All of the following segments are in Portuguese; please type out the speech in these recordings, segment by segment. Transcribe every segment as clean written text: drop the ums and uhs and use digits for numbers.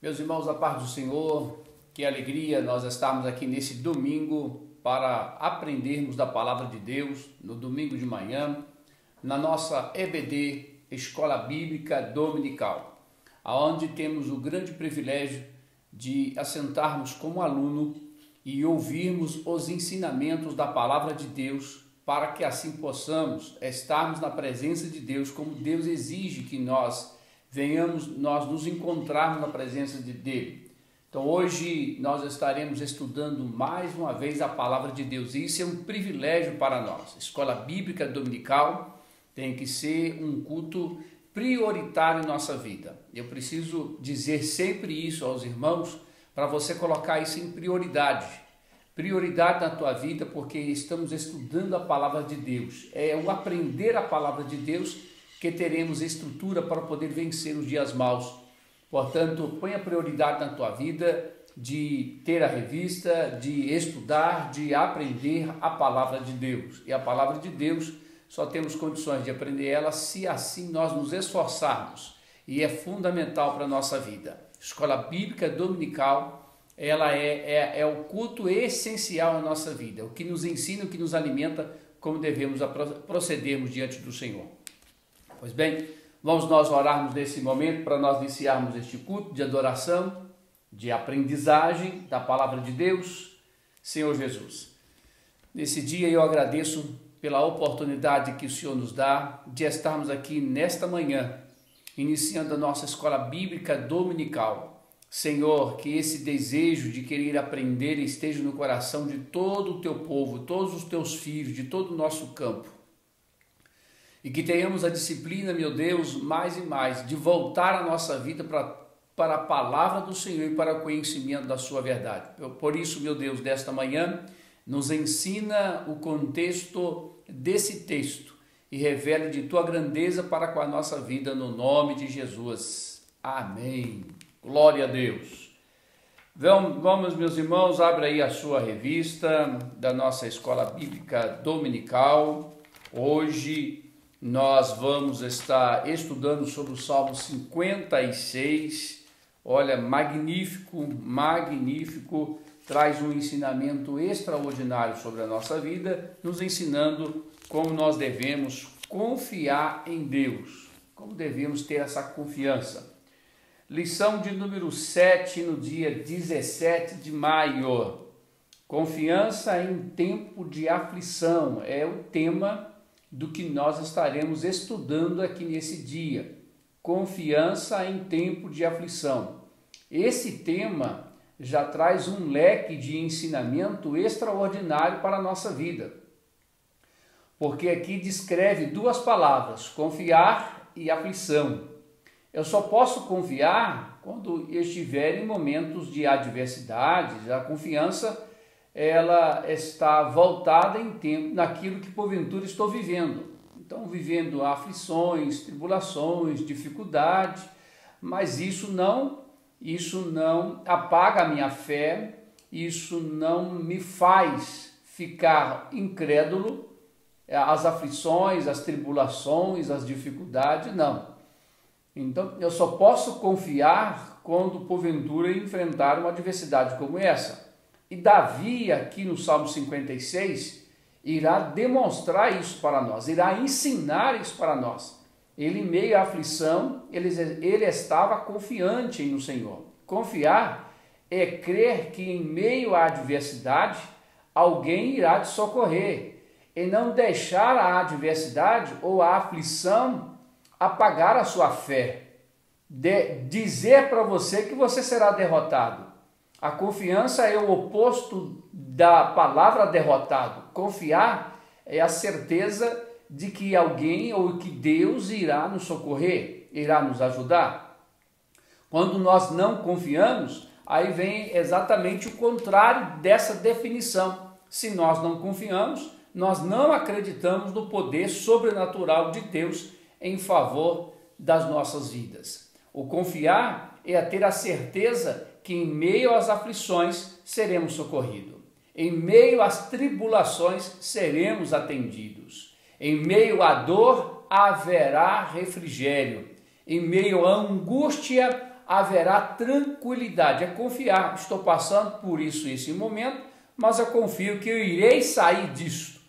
Meus irmãos, a paz do Senhor, que alegria nós estarmos aqui nesse domingo para aprendermos da palavra de Deus, no domingo de manhã, na nossa EBD, Escola Bíblica Dominical, onde temos o grande privilégio de assentarmos como aluno e ouvirmos os ensinamentos da palavra de Deus, para que assim possamos estarmos na presença de Deus, como Deus exige que nós nos encontrarmos na presença dele. Então hoje nós estaremos estudando mais uma vez a palavra de Deus, e isso é um privilégio para nós. Escola Bíblica Dominical tem que ser um culto prioritário em nossa vida. Eu preciso dizer sempre isso aos irmãos, para você colocar isso em prioridade. Prioridade na tua vida, porque estamos estudando a palavra de Deus. É o aprender a palavra de Deus que teremos estrutura para poder vencer os dias maus. Portanto, ponha prioridade na tua vida de ter a revista, de estudar, de aprender a palavra de Deus. E a palavra de Deus só temos condições de aprender ela se assim nós nos esforçarmos. E é fundamental para a nossa vida. Escola Bíblica Dominical, ela é o culto essencial na nossa vida, o que nos ensina, o que nos alimenta, como devemos procedermos diante do Senhor. Pois bem, vamos nós orarmos nesse momento para nós iniciarmos este culto de adoração, de aprendizagem da palavra de Deus. Senhor Jesus, nesse dia eu agradeço pela oportunidade que o Senhor nos dá de estarmos aqui nesta manhã, iniciando a nossa escola bíblica dominical. Senhor, que esse desejo de querer aprender esteja no coração de todo o teu povo, todos os teus filhos, de todo o nosso campo. E que tenhamos a disciplina, meu Deus, mais e mais, de voltar a nossa vida para a palavra do Senhor e para o conhecimento da sua verdade. Por isso, meu Deus, desta manhã, nos ensina o contexto desse texto e revele de tua grandeza para com a nossa vida, no nome de Jesus. Amém. Glória a Deus. Vamos, meus irmãos, abre aí a sua revista da nossa Escola Bíblica Dominical. Hoje nós vamos estar estudando sobre o Salmo 56. Olha, magnífico, magnífico, traz um ensinamento extraordinário sobre a nossa vida, nos ensinando como nós devemos confiar em Deus, como devemos ter essa confiança. Lição de número 7, no dia 17 de maio. Confiança em tempo de aflição é o tema do que nós estaremos estudando aqui nesse dia. Confiança em tempo de aflição. Esse tema já traz um leque de ensinamento extraordinário para a nossa vida. Porque aqui descreve duas palavras, confiar e aflição. Eu só posso confiar quando estiver em momentos de adversidade. A confiança, ela está voltada em tempo naquilo que porventura estou vivendo. Então, vivendo aflições, tribulações, dificuldade, mas isso não apaga a minha fé, isso não me faz ficar incrédulo. As aflições, as tribulações, as dificuldades, não. Então, eu só posso confiar quando porventura enfrentar uma adversidade como essa. E Davi, aqui no Salmo 56, irá demonstrar isso para nós, irá ensinar isso para nós. Ele, em meio à aflição, ele estava confiante no Senhor. Confiar é crer que em meio à adversidade, alguém irá te socorrer, e não deixar a adversidade ou a aflição apagar a sua fé, dizer para você que você será derrotado. A confiança é o oposto da palavra derrotado. Confiar é a certeza de que alguém ou que Deus irá nos socorrer, irá nos ajudar. Quando nós não confiamos, aí vem exatamente o contrário dessa definição. Se nós não confiamos, nós não acreditamos no poder sobrenatural de Deus em favor das nossas vidas. O confiar é ter a certeza que em meio às aflições seremos socorridos. Em meio às tribulações seremos atendidos. Em meio à dor haverá refrigério. Em meio à angústia haverá tranquilidade. É confiar, estou passando por isso esse momento, mas eu confio que eu irei sair disso.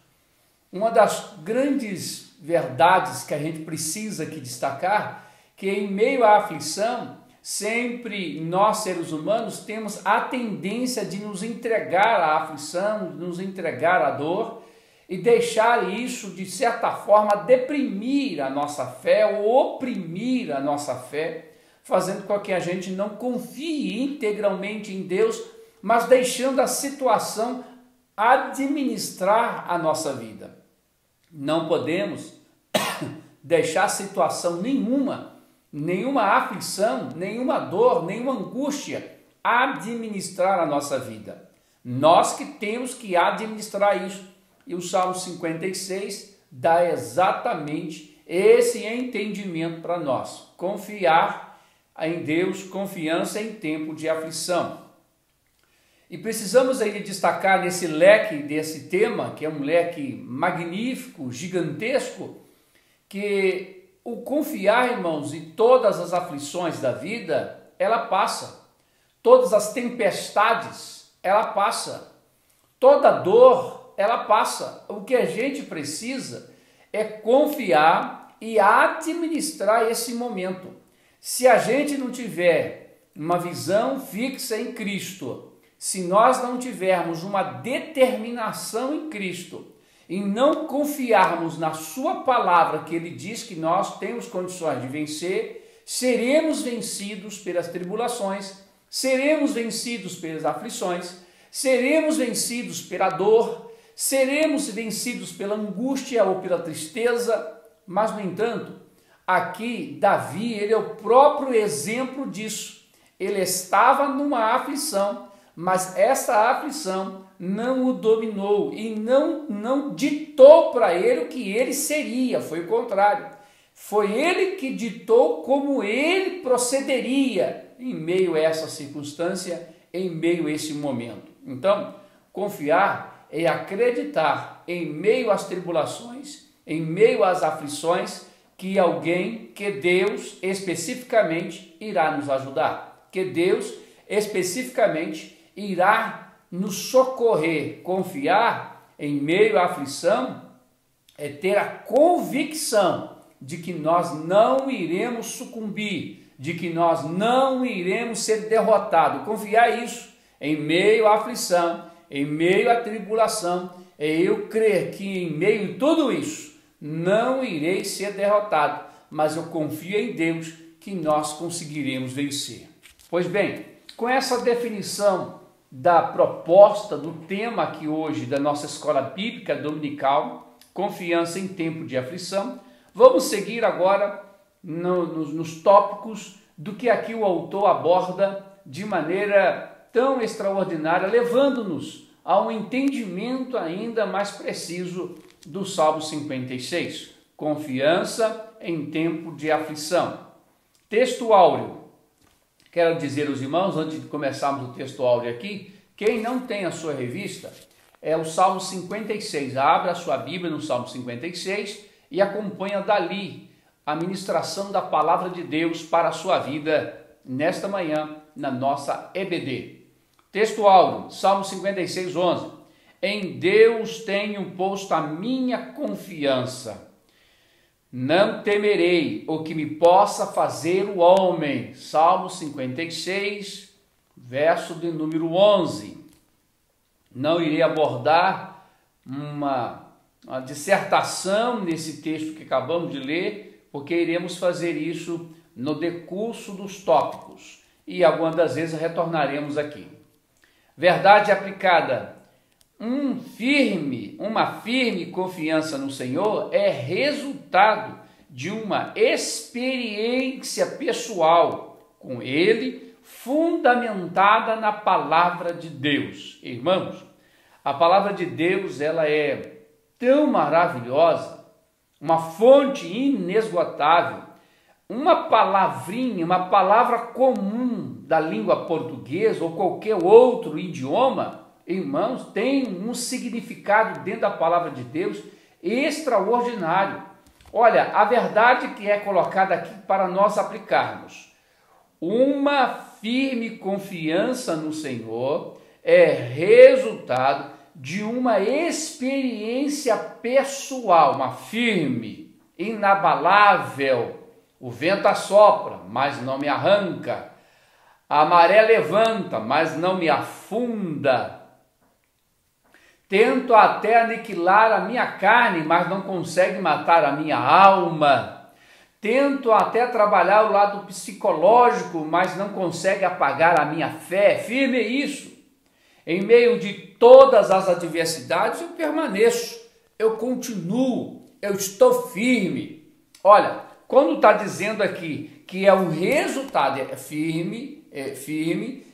Uma das grandes verdades que a gente precisa aqui destacar, que em meio à aflição, sempre nós seres humanos temos a tendência de nos entregar à aflição, de nos entregar à dor e deixar isso, de certa forma, deprimir a nossa fé ou oprimir a nossa fé, fazendo com que a gente não confie integralmente em Deus, mas deixando a situação administrar a nossa vida. Não podemos deixar situação nenhuma aflição, nenhuma dor, nenhuma angústia administrar a nossa vida. Nós que temos que administrar isso. E o Salmo 56 dá exatamente esse entendimento para nós. Confiar em Deus, confiança em tempo de aflição. E precisamos aí destacar nesse leque desse tema, que é um leque magnífico, gigantesco, que o confiar, irmãos, em todas as aflições da vida, ela passa. Todas as tempestades, ela passa. Toda dor, ela passa. O que a gente precisa é confiar e administrar esse momento. Se a gente não tiver uma visão fixa em Cristo, se nós não tivermos uma determinação em Cristo e não confiarmos na sua palavra, que ele diz que nós temos condições de vencer, seremos vencidos pelas tribulações, seremos vencidos pelas aflições, seremos vencidos pela dor, seremos vencidos pela angústia ou pela tristeza. Mas, no entanto, aqui Davi, ele é o próprio exemplo disso. Ele estava numa aflição, mas essa aflição não o dominou e não ditou para ele o que ele seria, foi o contrário. Foi ele que ditou como ele procederia em meio a essa circunstância, em meio a esse momento. Então, confiar é acreditar em meio às tribulações, em meio às aflições, que alguém, que Deus especificamente irá nos ajudar, que Deus especificamente irá nos socorrer. Confiar em meio à aflição é ter a convicção de que nós não iremos sucumbir, de que nós não iremos ser derrotados. Confiar isso em meio à aflição, em meio à tribulação, é eu crer que em meio a tudo isso não irei ser derrotado, mas eu confio em Deus que nós conseguiremos vencer. Pois bem, com essa definição da proposta, do tema aqui hoje da nossa escola bíblica dominical, confiança em tempo de aflição, vamos seguir agora nos tópicos do que aqui o autor aborda de maneira tão extraordinária, levando-nos a um entendimento ainda mais preciso do Salmo 56, confiança em tempo de aflição. Texto áureo. Quero dizer aos irmãos, antes de começarmos o texto áureo aqui, quem não tem a sua revista, é o Salmo 56. Abra a sua Bíblia no Salmo 56 e acompanha dali a ministração da palavra de Deus para a sua vida nesta manhã, na nossa EBD. Texto áureo, Salmo 56, 11. Em Deus tenho posto a minha confiança. Não temerei o que me possa fazer o homem. Salmo 56, verso de número 11. Não irei abordar uma dissertação nesse texto que acabamos de ler, porque iremos fazer isso no decurso dos tópicos e algumas das vezes retornaremos aqui. Verdade aplicada. Uma firme confiança no Senhor é resultado de uma experiência pessoal com Ele, fundamentada na palavra de Deus. Irmãos, a palavra de Deus, ela é tão maravilhosa, uma fonte inesgotável, uma palavrinha, uma palavra comum da língua portuguesa ou qualquer outro idioma, irmãos, tem um significado dentro da palavra de Deus extraordinário. Olha, a verdade que é colocada aqui para nós aplicarmos. Uma firme confiança no Senhor é resultado de uma experiência pessoal, uma firme, inabalável. O vento assopra, mas não me arranca. A maré levanta, mas não me afunda. Tento até aniquilar a minha carne, mas não consegue matar a minha alma. Tento até trabalhar o lado psicológico, mas não consegue apagar a minha fé. Firme é isso. Em meio de todas as adversidades, eu permaneço, eu continuo, eu estou firme. Olha, quando está dizendo aqui que é o resultado, é firme,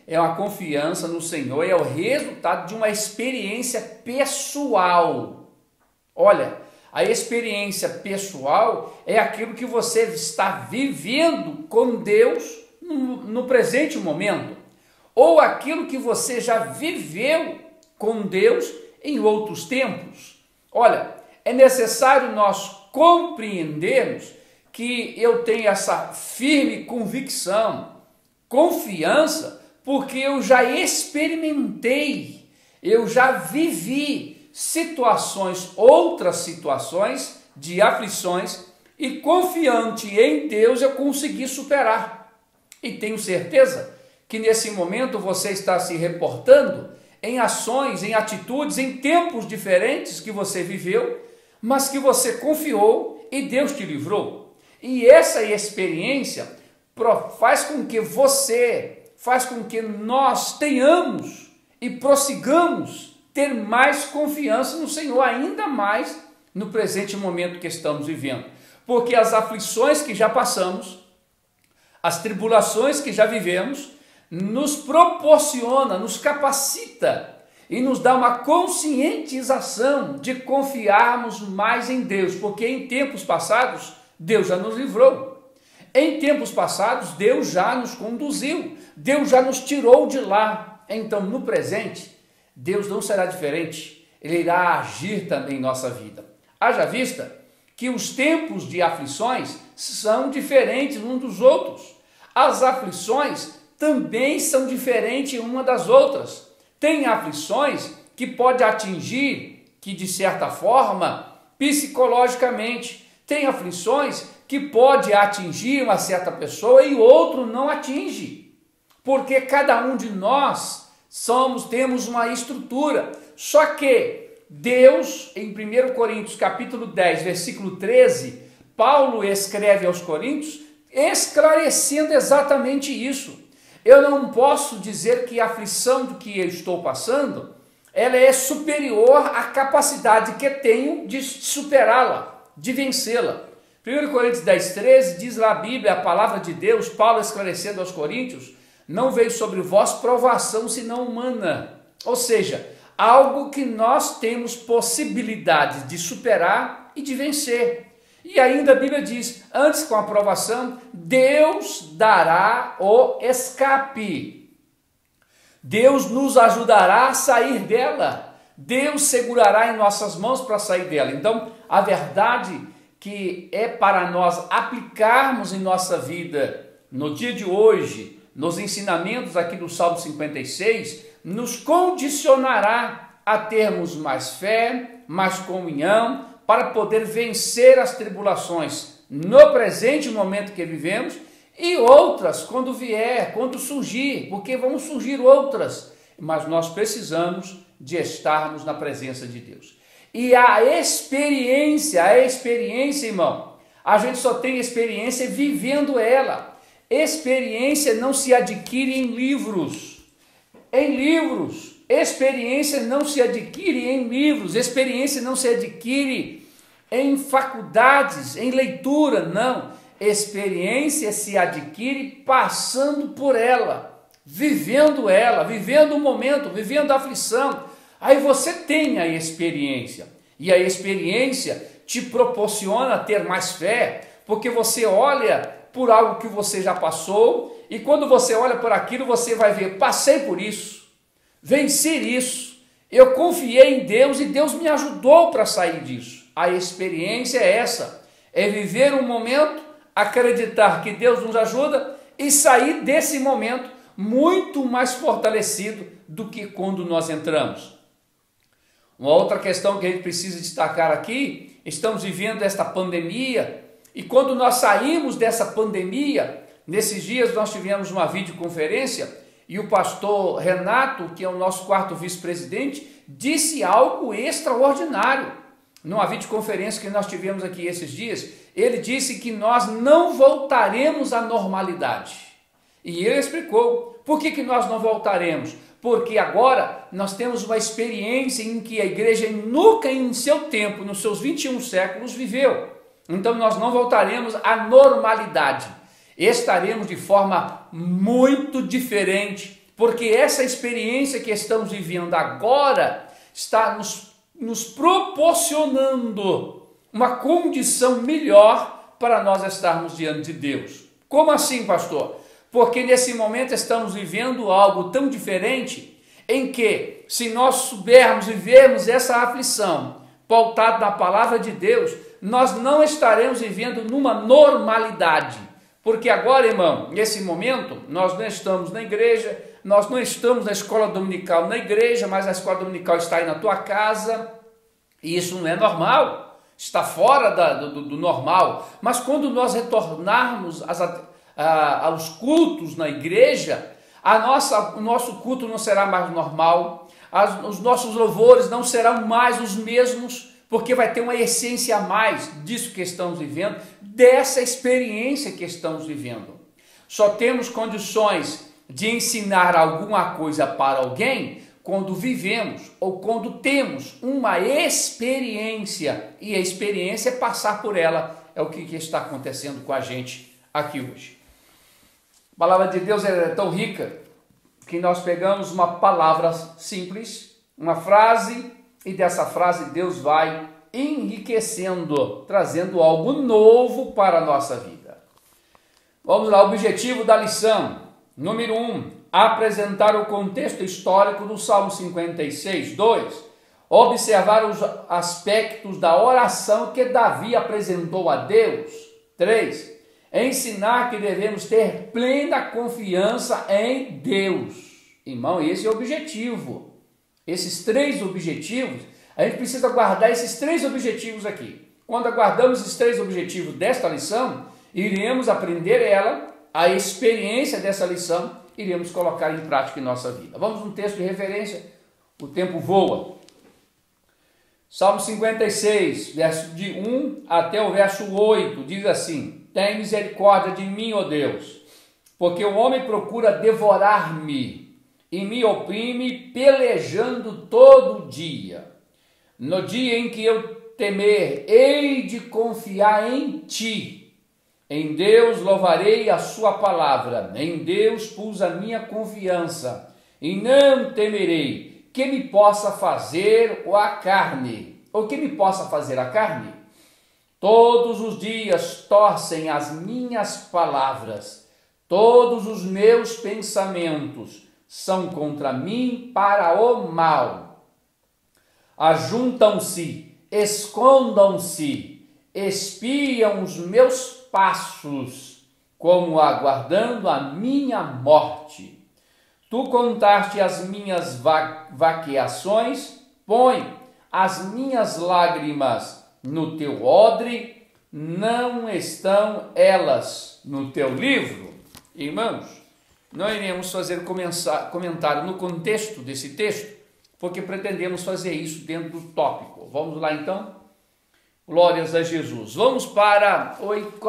é uma confiança no Senhor, é o resultado de uma experiência pessoal. Olha, a experiência pessoal é aquilo que você está vivendo com Deus no presente momento, ou aquilo que você já viveu com Deus em outros tempos. Olha, é necessário nós compreendermos que eu tenho essa firme convicção, confiança, porque eu já experimentei, eu já vivi outras situações de aflições, e confiante em Deus eu consegui superar. E tenho certeza que nesse momento você está se reportando em ações, em atitudes, em tempos diferentes que você viveu, mas que você confiou e Deus te livrou. E essa experiência faz com que nós tenhamos e prossigamos ter mais confiança no Senhor, ainda mais no presente momento que estamos vivendo. Porque as aflições que já passamos, as tribulações que já vivemos, nos proporciona, nos capacita e nos dá uma conscientização de confiarmos mais em Deus, porque em tempos passados Deus já nos livrou. Em tempos passados Deus já nos conduziu, Deus já nos tirou de lá. Então no presente Deus não será diferente, Ele irá agir também em nossa vida. Haja vista que os tempos de aflições são diferentes uns dos outros. As aflições também são diferentes uma das outras. Tem aflições que pode atingir, que de certa forma, psicologicamente. Tem aflições que pode atingir uma certa pessoa e outro não atinge. Porque cada um de nós temos uma estrutura. Só que Deus, em 1 Coríntios capítulo 10, versículo 13, Paulo escreve aos Coríntios esclarecendo exatamente isso. Eu não posso dizer que a aflição do que eu estou passando, ela é superior à capacidade que tenho de superá-la, de vencê-la. 1 Coríntios 10, 13 diz lá a Bíblia, a palavra de Deus, Paulo esclarecendo aos Coríntios, não veio sobre vós provação senão humana. Ou seja, algo que nós temos possibilidade de superar e de vencer. E ainda a Bíblia diz, antes com a provação, Deus dará o escape. Deus nos ajudará a sair dela. Deus segurará em nossas mãos para sair dela. Então, a verdade que é para nós aplicarmos em nossa vida, no dia de hoje, nos ensinamentos aqui do Salmo 56, nos condicionará a termos mais fé, mais comunhão, para poder vencer as tribulações no presente momento que vivemos e outras quando vier, quando surgir, porque vão surgir outras, mas nós precisamos de estarmos na presença de Deus. E a experiência, irmão, a gente só tem experiência vivendo ela. Experiência não se adquire em livros. Experiência não se adquire em livros, experiência não se adquire em faculdades, em leitura, não. Experiência se adquire passando por ela, vivendo o momento, vivendo a aflição. Aí você tem a experiência, e a experiência te proporciona ter mais fé, porque você olha por algo que você já passou, e quando você olha por aquilo, você vai ver, passei por isso, venci isso, eu confiei em Deus e Deus me ajudou para sair disso. A experiência é essa, é viver um momento, acreditar que Deus nos ajuda e sair desse momento muito mais fortalecido do que quando nós entramos. Uma outra questão que a gente precisa destacar aqui, estamos vivendo esta pandemia, e quando nós saímos dessa pandemia, nesses dias nós tivemos uma videoconferência, e o pastor Renato, que é o nosso quarto vice-presidente, disse algo extraordinário. Numa videoconferência que nós tivemos aqui esses dias, ele disse que nós não voltaremos à normalidade. E ele explicou por que nós não voltaremos. Porque agora nós temos uma experiência em que a igreja nunca em seu tempo, nos seus 21 séculos, viveu. Então nós não voltaremos à normalidade. Estaremos de forma muito diferente, porque essa experiência que estamos vivendo agora está nos proporcionando uma condição melhor para nós estarmos diante de Deus. Como assim, pastor? Porque nesse momento estamos vivendo algo tão diferente, em que, se nós soubermos vivermos essa aflição, pautado na palavra de Deus, nós não estaremos vivendo numa normalidade. Porque agora, irmão, nesse momento, nós não estamos na igreja, nós não estamos na escola dominical na igreja, mas a escola dominical está aí na tua casa, e isso não é normal, está fora do normal. Mas quando nós retornarmos aos cultos na igreja, o nosso culto não será mais normal, os nossos louvores não serão mais os mesmos, porque vai ter uma essência a mais disso que estamos vivendo, dessa experiência que estamos vivendo. Só temos condições de ensinar alguma coisa para alguém quando vivemos ou quando temos uma experiência, e a experiência é passar por ela, é o que está acontecendo com a gente aqui hoje. A palavra de Deus é tão rica que nós pegamos uma palavra simples, uma frase, e dessa frase Deus vai enriquecendo, trazendo algo novo para a nossa vida. Vamos lá, objetivo da lição. Número 1, apresentar o contexto histórico do Salmo 56, 2, observar os aspectos da oração que Davi apresentou a Deus. 3, ensinar que devemos ter plena confiança em Deus. Irmão, esse é o objetivo. Esses 3 objetivos, a gente precisa guardar esses 3 objetivos aqui. Quando aguardamos esses 3 objetivos desta lição, iremos aprender a experiência dessa lição, iremos colocar em prática em nossa vida. Vamos no texto de referência, o tempo voa. Salmo 56, verso de 1 até o verso 8, diz assim: tem misericórdia de mim, ó Deus, porque o homem procura devorar-me e me oprime, pelejando todo dia. No dia em que eu temer, hei de confiar em ti. Em Deus louvarei a sua palavra, em Deus pus a minha confiança, e não temerei que me possa fazer a carne. O que me possa fazer a carne? Todos os dias torcem as minhas palavras, todos os meus pensamentos são contra mim para o mal. Ajuntam-se, escondam-se, espiam os meus passos, como aguardando a minha morte. Tu contaste as minhas vaqueações, põe as minhas lágrimas no teu odre, não estão elas no teu livro? Irmãos, não iremos fazer comentário no contexto desse texto, porque pretendemos fazer isso dentro do tópico. Vamos lá então? Glórias a Jesus. Vamos para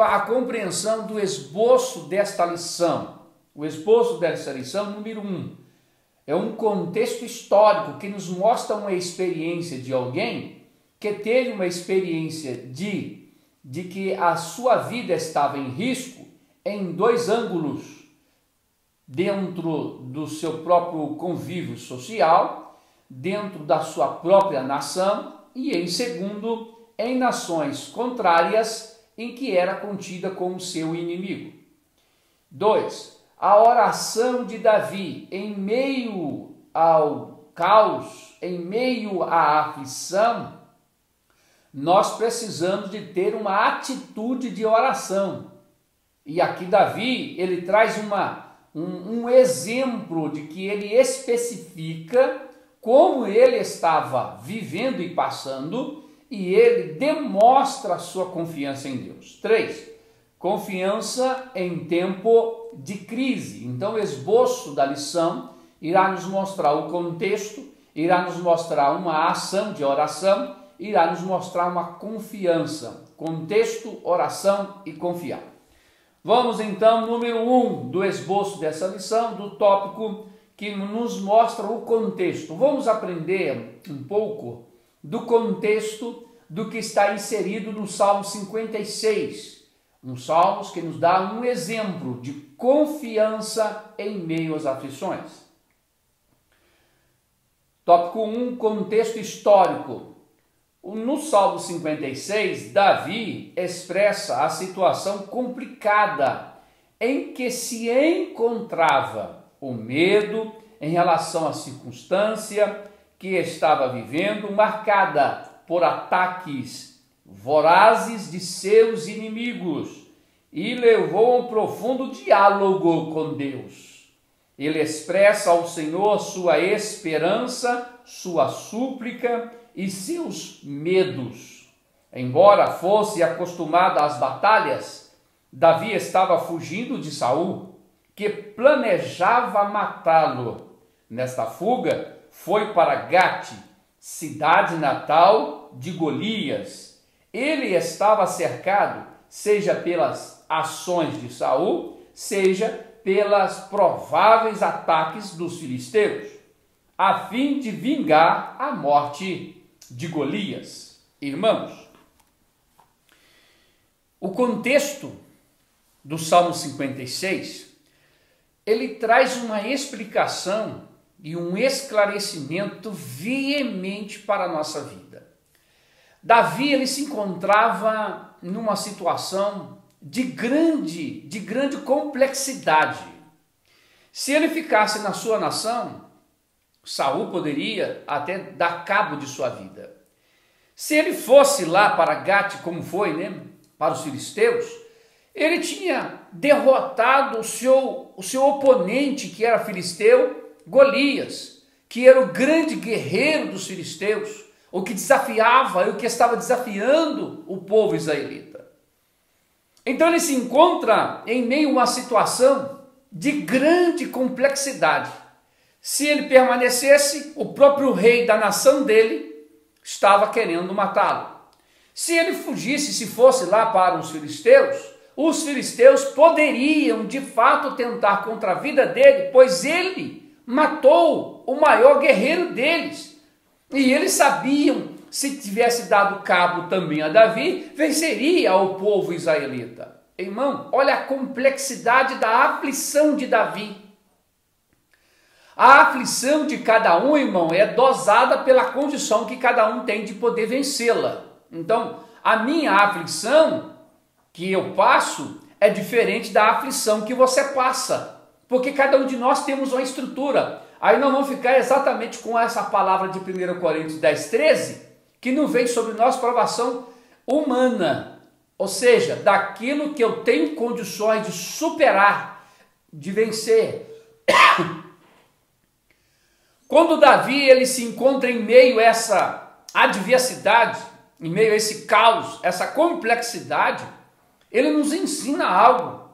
a compreensão do esboço desta lição. O esboço dessa lição, número 1, é um contexto histórico que nos mostra uma experiência de alguém que teve uma experiência de que a sua vida estava em risco em 2 ângulos: dentro do seu próprio convívio social, dentro da sua própria nação, e em segundo, em nações contrárias em que era contida como seu inimigo. 2. A oração de Davi em meio ao caos, em meio à aflição. Nós precisamos de ter uma atitude de oração. E aqui Davi, ele traz um exemplo de que ele especifica como ele estava vivendo e passando, e ele demonstra a sua confiança em Deus. 3. Confiança em tempo de crise. Então, o esboço da lição irá nos mostrar o contexto, irá nos mostrar uma ação de oração, irá nos mostrar uma confiança. Contexto, oração e confiar. Vamos então, número 1 do esboço dessa lição, do tópico que nos mostra o contexto. Vamos aprender um pouco do contexto do que está inserido no Salmo 56. Um Salmo que nos dá um exemplo de confiança em meio às aflições. Tópico 1, contexto histórico. No Salmo 56, Davi expressa a situação complicada em que se encontrava, o medo em relação à circunstância que estava vivendo, marcada por ataques vorazes de seus inimigos, e levou a um profundo diálogo com Deus. Ele expressa ao Senhor sua esperança, sua súplica e seus medos. Embora fosse acostumado às batalhas, Davi estava fugindo de Saul, que planejava matá-lo. Nesta fuga, foi para Gate, cidade natal de Golias. Ele estava cercado, seja pelas ações de Saul, seja pelos prováveis ataques dos filisteus, a fim de vingar a morte de Golias. Irmãos, o contexto do Salmo 56, ele traz uma explicação e um esclarecimento veemente para a nossa vida. Davi, ele se encontrava numa situação de grande complexidade. Se ele ficasse na sua nação, Saul poderia até dar cabo de sua vida. Se ele fosse lá para Gate, como foi, para os filisteus, ele tinha derrotado o seu oponente, que era filisteu, Golias, que era o grande guerreiro dos filisteus, o que desafiava, o que estava desafiando o povo israelita. Então ele se encontra em meio a uma situação de grande complexidade. Se ele permanecesse, o próprio rei da nação dele estava querendo matá-lo. Se ele fugisse, se fosse lá para os filisteus poderiam de fato tentar contra a vida dele, pois ele matou o maior guerreiro deles. E eles sabiam, se tivesse dado cabo também a Davi, venceria o povo israelita. Irmão, olha a complexidade da aflição de Davi. A aflição de cada um, irmão, é dosada pela condição que cada um tem de poder vencê-la. Então, a minha aflição que eu passo é diferente da aflição que você passa, porque cada um de nós temos uma estrutura. Aí nós vamos ficar exatamente com essa palavra de 1 Coríntios 10:13, que não vem sobre nós provação humana, ou seja, daquilo que eu tenho condições de superar, de vencer. Quando Davi ele se encontra em meio a essa adversidade, em meio a esse caos, essa complexidade, ele nos ensina algo,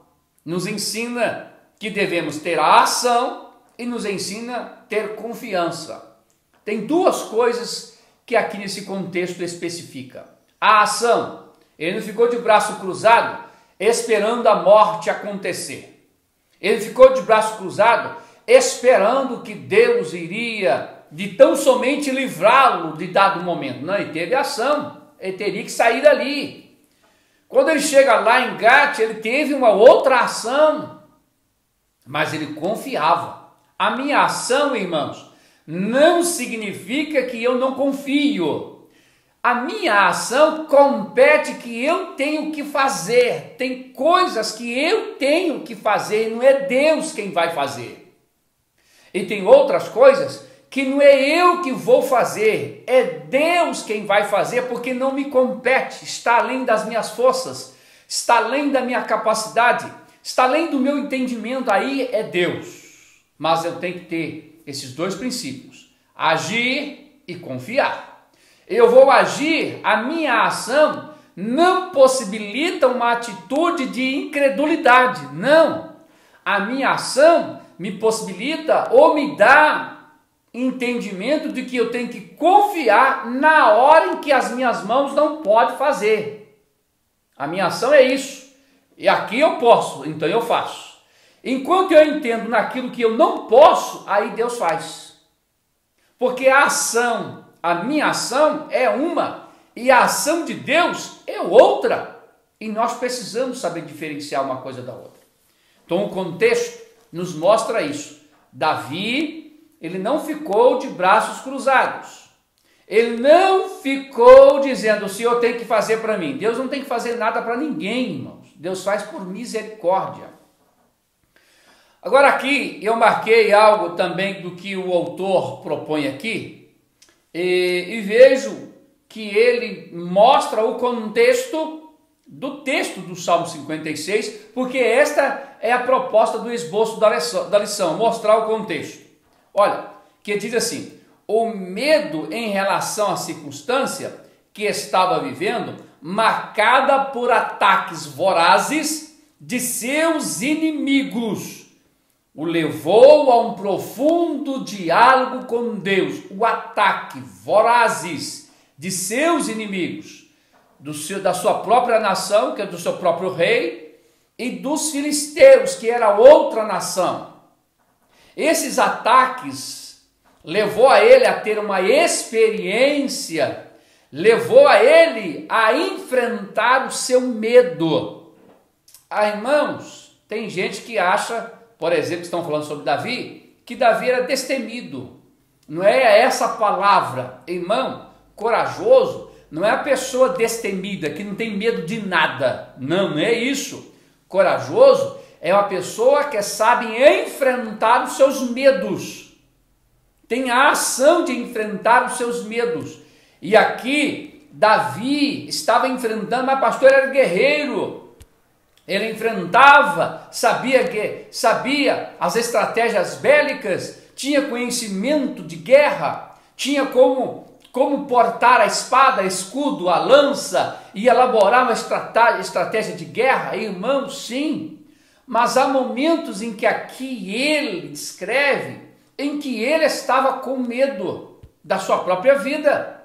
nos ensina que devemos ter a ação e nos ensina a ter confiança. Tem duas coisas que aqui nesse contexto especifica. A ação, ele não ficou de braço cruzado esperando a morte acontecer. Ele ficou de braço cruzado esperando que Deus iria de tão somente livrá-lo de dado momento. Não, ele teve ação, ele teria que sair dali. Quando ele chega lá em Gate, ele teve uma outra ação, mas ele confiava. A minha ação, irmãos, não significa que eu não confio. A minha ação compete que eu tenho que fazer. Tem coisas que eu tenho que fazer, não é Deus quem vai fazer. E tem outras coisas que não é eu que vou fazer, é Deus quem vai fazer, porque não me compete, está além das minhas forças, está além da minha capacidade. está além do meu entendimento, aí é Deus. Mas eu tenho que ter esses dois princípios: agir e confiar. Eu vou agir, a minha ação não possibilita uma atitude de incredulidade, não. A minha ação me possibilita ou me dá entendimento de que eu tenho que confiar na hora em que as minhas mãos não podem fazer. A minha ação é isso. E aqui eu posso, então eu faço. Enquanto eu entendo naquilo que eu não posso, aí Deus faz. Porque a ação, a minha ação é uma e a ação de Deus é outra. E nós precisamos saber diferenciar uma coisa da outra. Então o contexto nos mostra isso. Davi, ele não ficou de braços cruzados. Ele não ficou dizendo: o Senhor tem que fazer para mim. Deus não tem que fazer nada para ninguém, irmãos. Deus faz por misericórdia. Agora aqui eu marquei algo também do que o autor propõe aqui. E vejo que ele mostra o contexto do texto do Salmo 56, porque esta é a proposta do esboço da lição, mostrar o contexto. Olha, que diz assim: o medo em relação à circunstância que estava vivendo, marcada por ataques vorazes de seus inimigos, o levou a um profundo diálogo com Deus. O ataque vorazes de seus inimigos, da sua própria nação, que é do seu próprio rei, e dos filisteus, que era outra nação. Esses ataques levou a ele a ter uma experiência, levou a ele a enfrentar o seu medo. Irmãos, tem gente que acha, por exemplo, estão falando sobre Davi, que Davi era destemido. Não é essa a palavra, irmão. Corajoso não é a pessoa destemida, que não tem medo de nada. Não, não é isso. Corajoso é uma pessoa que sabe enfrentar os seus medos. Tem a ação de enfrentar os seus medos. E aqui, Davi estava enfrentando, mas pastor era guerreiro. Ele enfrentava, sabia as estratégias bélicas, tinha conhecimento de guerra, tinha como portar a espada, escudo, a lança e elaborar uma estratégia de guerra. Irmãos, sim. Mas há momentos em que aqui ele descreve, em que ele estava com medo da sua própria vida.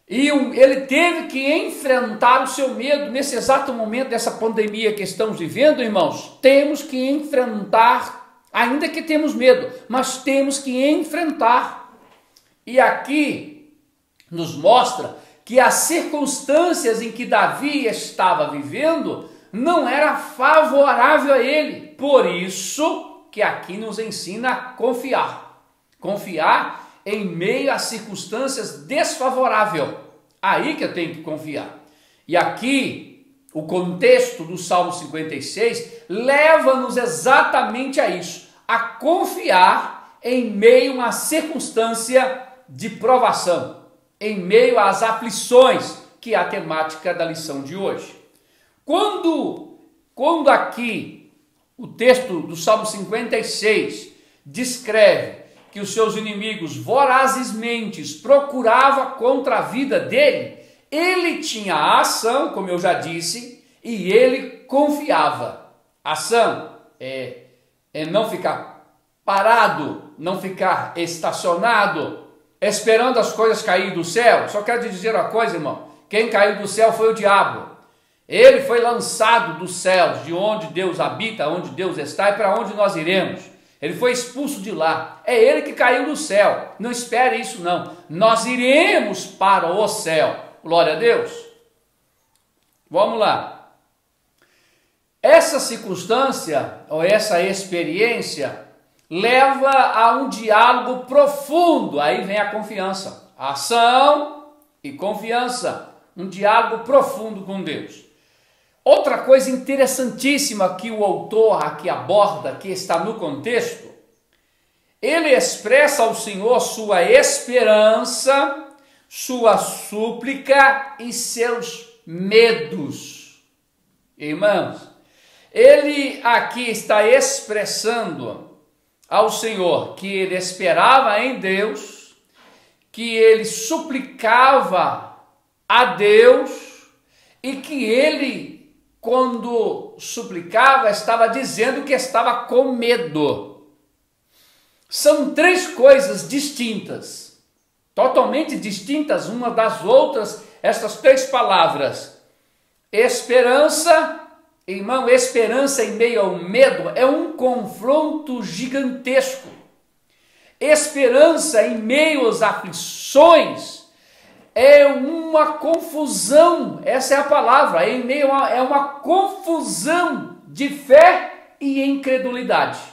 E ele teve que enfrentar o seu medo nesse exato momento dessa pandemia que estamos vivendo, irmãos. Temos que enfrentar, ainda que temos medo, mas temos que enfrentar. E aqui nos mostra que as circunstâncias em que Davi estava vivendo não era favorável a ele. Por isso que aqui nos ensina a confiar. Confiar em meio a circunstâncias desfavoráveis. Aí que eu tenho que confiar. E aqui, o contexto do Salmo 56 leva-nos exatamente a isso. A confiar em meio a uma circunstância de provação. Em meio às aflições, que é a temática da lição de hoje. Quando aqui o texto do Salmo 56 descreve que os seus inimigos vorazmente procuravam contra a vida dele, ele tinha a ação, como eu já disse, e ele confiava. Ação é não ficar parado, não ficar estacionado, esperando as coisas caírem do céu. Só quero te dizer uma coisa, irmão: quem caiu do céu foi o diabo. Ele foi lançado dos céus, de onde Deus habita, onde Deus está e para onde nós iremos. Ele foi expulso de lá. É ele que caiu do céu. Não espere isso não. Nós iremos para o céu. Glória a Deus. Vamos lá. Essa circunstância, ou essa experiência, leva a um diálogo profundo. Aí vem a confiança. Ação e confiança. Um diálogo profundo com Deus. Outra coisa interessantíssima que o autor aqui aborda, que está no contexto, ele expressa ao Senhor sua esperança, sua súplica e seus medos. Irmãos, Ele aqui está expressando ao Senhor que ele esperava em Deus, que ele suplicava a Deus e que ele, quando suplicava, estava dizendo que estava com medo. São três coisas distintas, totalmente distintas uma das outras, estas três palavras. Esperança, irmão, esperança em meio ao medo é um confronto gigantesco. Esperança em meio às aflições é uma confusão, essa é a palavra, é uma confusão de fé e incredulidade.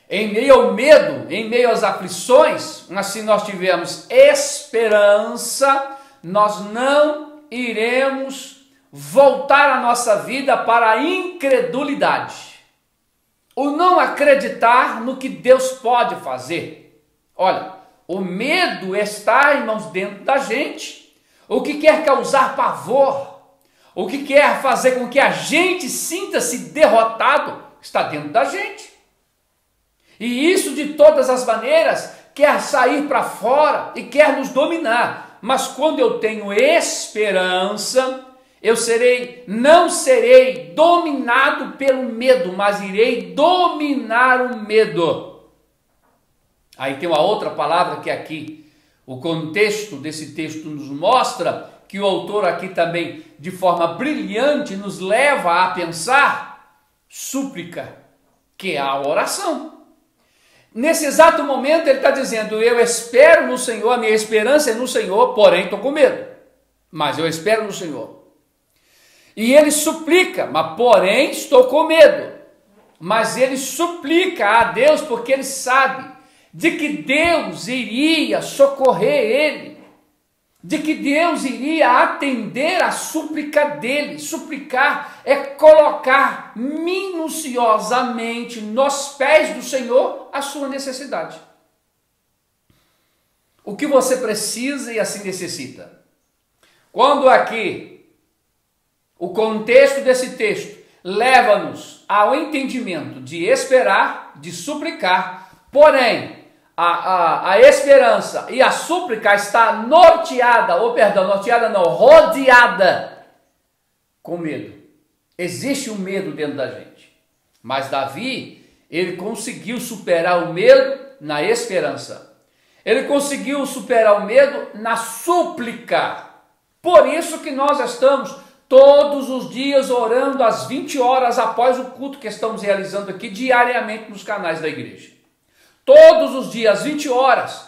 Em meio ao medo, em meio às aflições, assim nós tivemos esperança, nós não iremos voltar a nossa vida para a incredulidade. O não acreditar no que Deus pode fazer. Olha, o medo está, irmãos, dentro da gente. O que quer causar pavor, o que quer fazer com que a gente sinta-se derrotado, está dentro da gente. E isso de todas as maneiras quer sair para fora e quer nos dominar. Mas quando eu tenho esperança, não serei dominado pelo medo, mas irei dominar o medo. Aí tem uma outra palavra que aqui, o contexto desse texto nos mostra, que o autor aqui também, de forma brilhante, nos leva a pensar, súplica, que é a oração. Nesse exato momento ele está dizendo, eu espero no Senhor, a minha esperança é no Senhor, porém estou com medo, mas eu espero no Senhor. E ele suplica, mas porém estou com medo. Mas ele suplica a Deus porque ele sabe de que Deus iria socorrer ele, de que Deus iria atender a súplica dele. Suplicar é colocar minuciosamente nos pés do Senhor a sua necessidade. O que você precisa e assim necessita. Quando aqui o contexto desse texto leva-nos ao entendimento de esperar, de suplicar, porém a esperança e a súplica está rodeada com medo. Existe um medo dentro da gente, mas Davi, ele conseguiu superar o medo na esperança. Ele conseguiu superar o medo na súplica. Por isso que nós estamos todos os dias orando às 20 horas após o culto que estamos realizando aqui diariamente nos canais da igreja. Todos os dias, às 20 horas.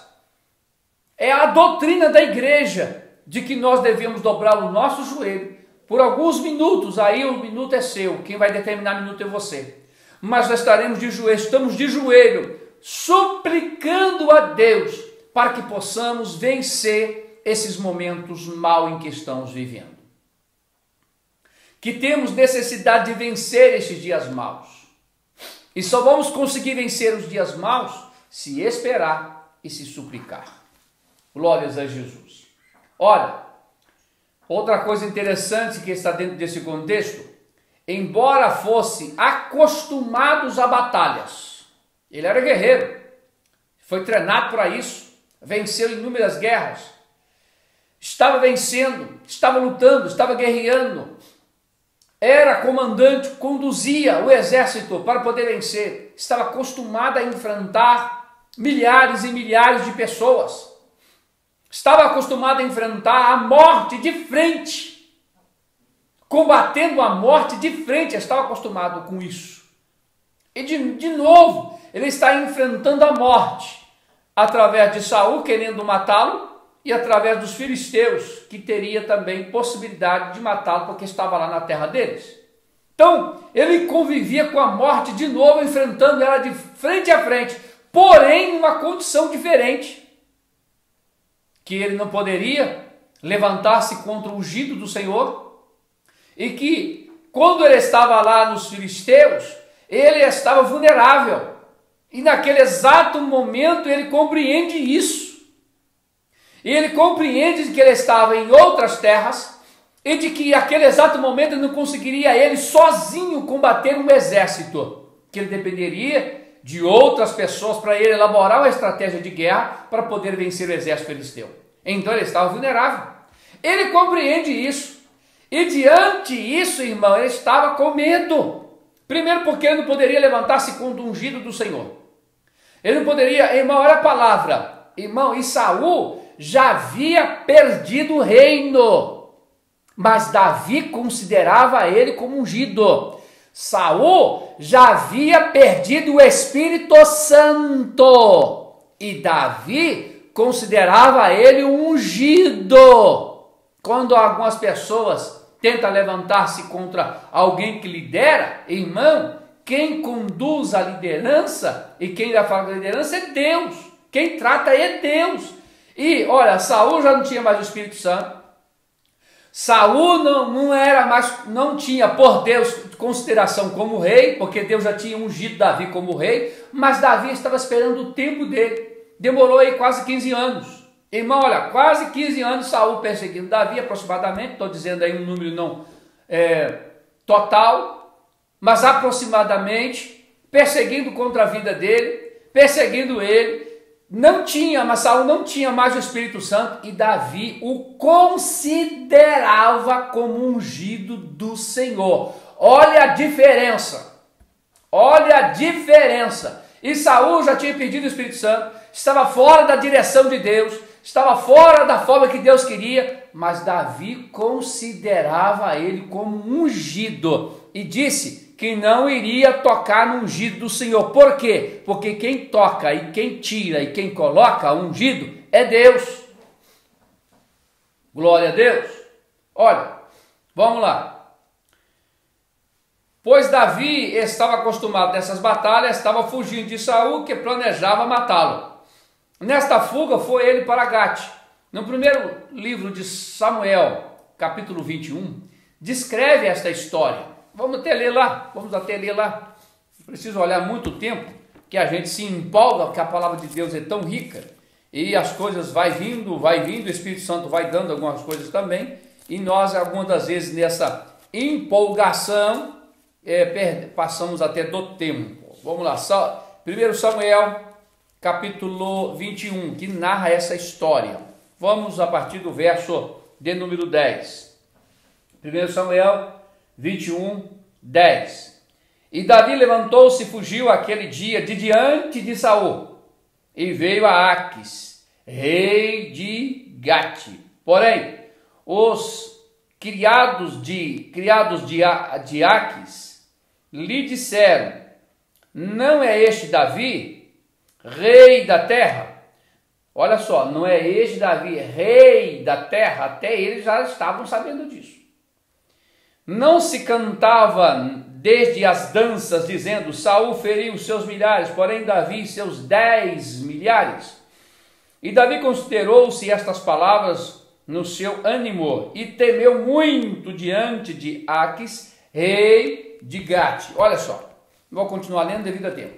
É a doutrina da igreja de que nós devemos dobrar o nosso joelho por alguns minutos. Aí o minuto é seu, quem vai determinar o minuto é você. Mas nós estaremos de joelho, estamos de joelho, suplicando a Deus para que possamos vencer esses momentos mal em que estamos vivendo. Que temos necessidade de vencer esses dias maus. E só vamos conseguir vencer os dias maus se esperar e se suplicar. Glórias a Jesus. Olha, outra coisa interessante que está dentro desse contexto, embora fosse acostumados a batalhas, ele era guerreiro, foi treinado para isso, venceu inúmeras guerras, estava vencendo, estava lutando, estava guerreando, era comandante, conduzia o exército para poder vencer, estava acostumado a enfrentar milhares e milhares de pessoas, estava acostumado a enfrentar a morte de frente, combatendo a morte de frente, estava acostumado com isso. E de novo, ele está enfrentando a morte, através de Saul querendo matá-lo, e através dos filisteus, que teria também possibilidade de matá-lo, porque estava lá na terra deles. Então, ele convivia com a morte de novo, enfrentando ela de frente a frente, porém, numa condição diferente, que ele não poderia levantar-se contra o ungido do Senhor, e que, quando ele estava lá nos filisteus, ele estava vulnerável, e naquele exato momento ele compreende isso. E ele compreende que ele estava em outras terras, e de que naquele exato momento não conseguiria ele sozinho combater um exército, que ele dependeria de outras pessoas para ele elaborar uma estratégia de guerra para poder vencer o exército filisteu. Então ele estava vulnerável. Ele compreende isso. E diante disso, irmão, ele estava com medo. Primeiro porque ele não poderia levantar-se contra o ungido do Senhor. Ele não poderia, irmão, olha a palavra. Irmão, e Saul já havia perdido o reino. Mas Davi considerava ele como ungido. Saul já havia perdido o Espírito Santo. E Davi considerava ele ungido. Quando algumas pessoas tentam levantar-se contra alguém que lidera, irmão, quem conduz a liderança e quem vai falar da liderança é Deus. Quem trata é Deus. E olha, Saul já não tinha mais o Espírito Santo. Saul não tinha por Deus consideração como rei, porque Deus já tinha ungido Davi como rei, mas Davi estava esperando o tempo dele. Demorou aí quase 15 anos. Irmão, olha, quase 15 anos Saul perseguindo Davi, aproximadamente, estou dizendo aí um número não total, mas aproximadamente, perseguindo contra a vida dele, perseguindo ele. Mas Saul não tinha mais o Espírito Santo e Davi o considerava como ungido do Senhor. Olha a diferença. Olha a diferença. E Saul já tinha perdido o Espírito Santo, estava fora da direção de Deus, estava fora da forma que Deus queria, mas Davi considerava ele como ungido e disse que não iria tocar no ungido do Senhor. Por quê? Porque quem toca e quem tira e quem coloca o ungido é Deus. Glória a Deus. Olha, vamos lá. Pois Davi estava acostumado nessas batalhas, estava fugindo de Saul, que planejava matá-lo. Nesta fuga foi ele para Gate. No primeiro livro de Samuel, capítulo 21, descreve esta história. Vamos até ler lá, Preciso olhar muito tempo, que a gente se empolga, que a palavra de Deus é tão rica, e as coisas vai vindo, o Espírito Santo vai dando algumas coisas também, e nós, algumas das vezes, nessa empolgação, passamos até do tempo. Vamos lá, 1 Samuel, capítulo 21, que narra essa história. Vamos a partir do verso de número 10. 1 Samuel 21, 10. E Davi levantou-se e fugiu aquele dia de diante de Saul, e veio a Aquis, rei de Gate. Porém, os criados de Aquis lhe disseram: não é este Davi, rei da terra? Olha só, não é este Davi, rei da terra? Até eles já estavam sabendo disso. Não se cantava desde as danças, dizendo: Saul feriu seus milhares, porém Davi seus 10 milhares. E Davi considerou-se estas palavras no seu ânimo e temeu muito diante de Aquis, rei de Gate. Olha só, vou continuar lendo devido a tempo.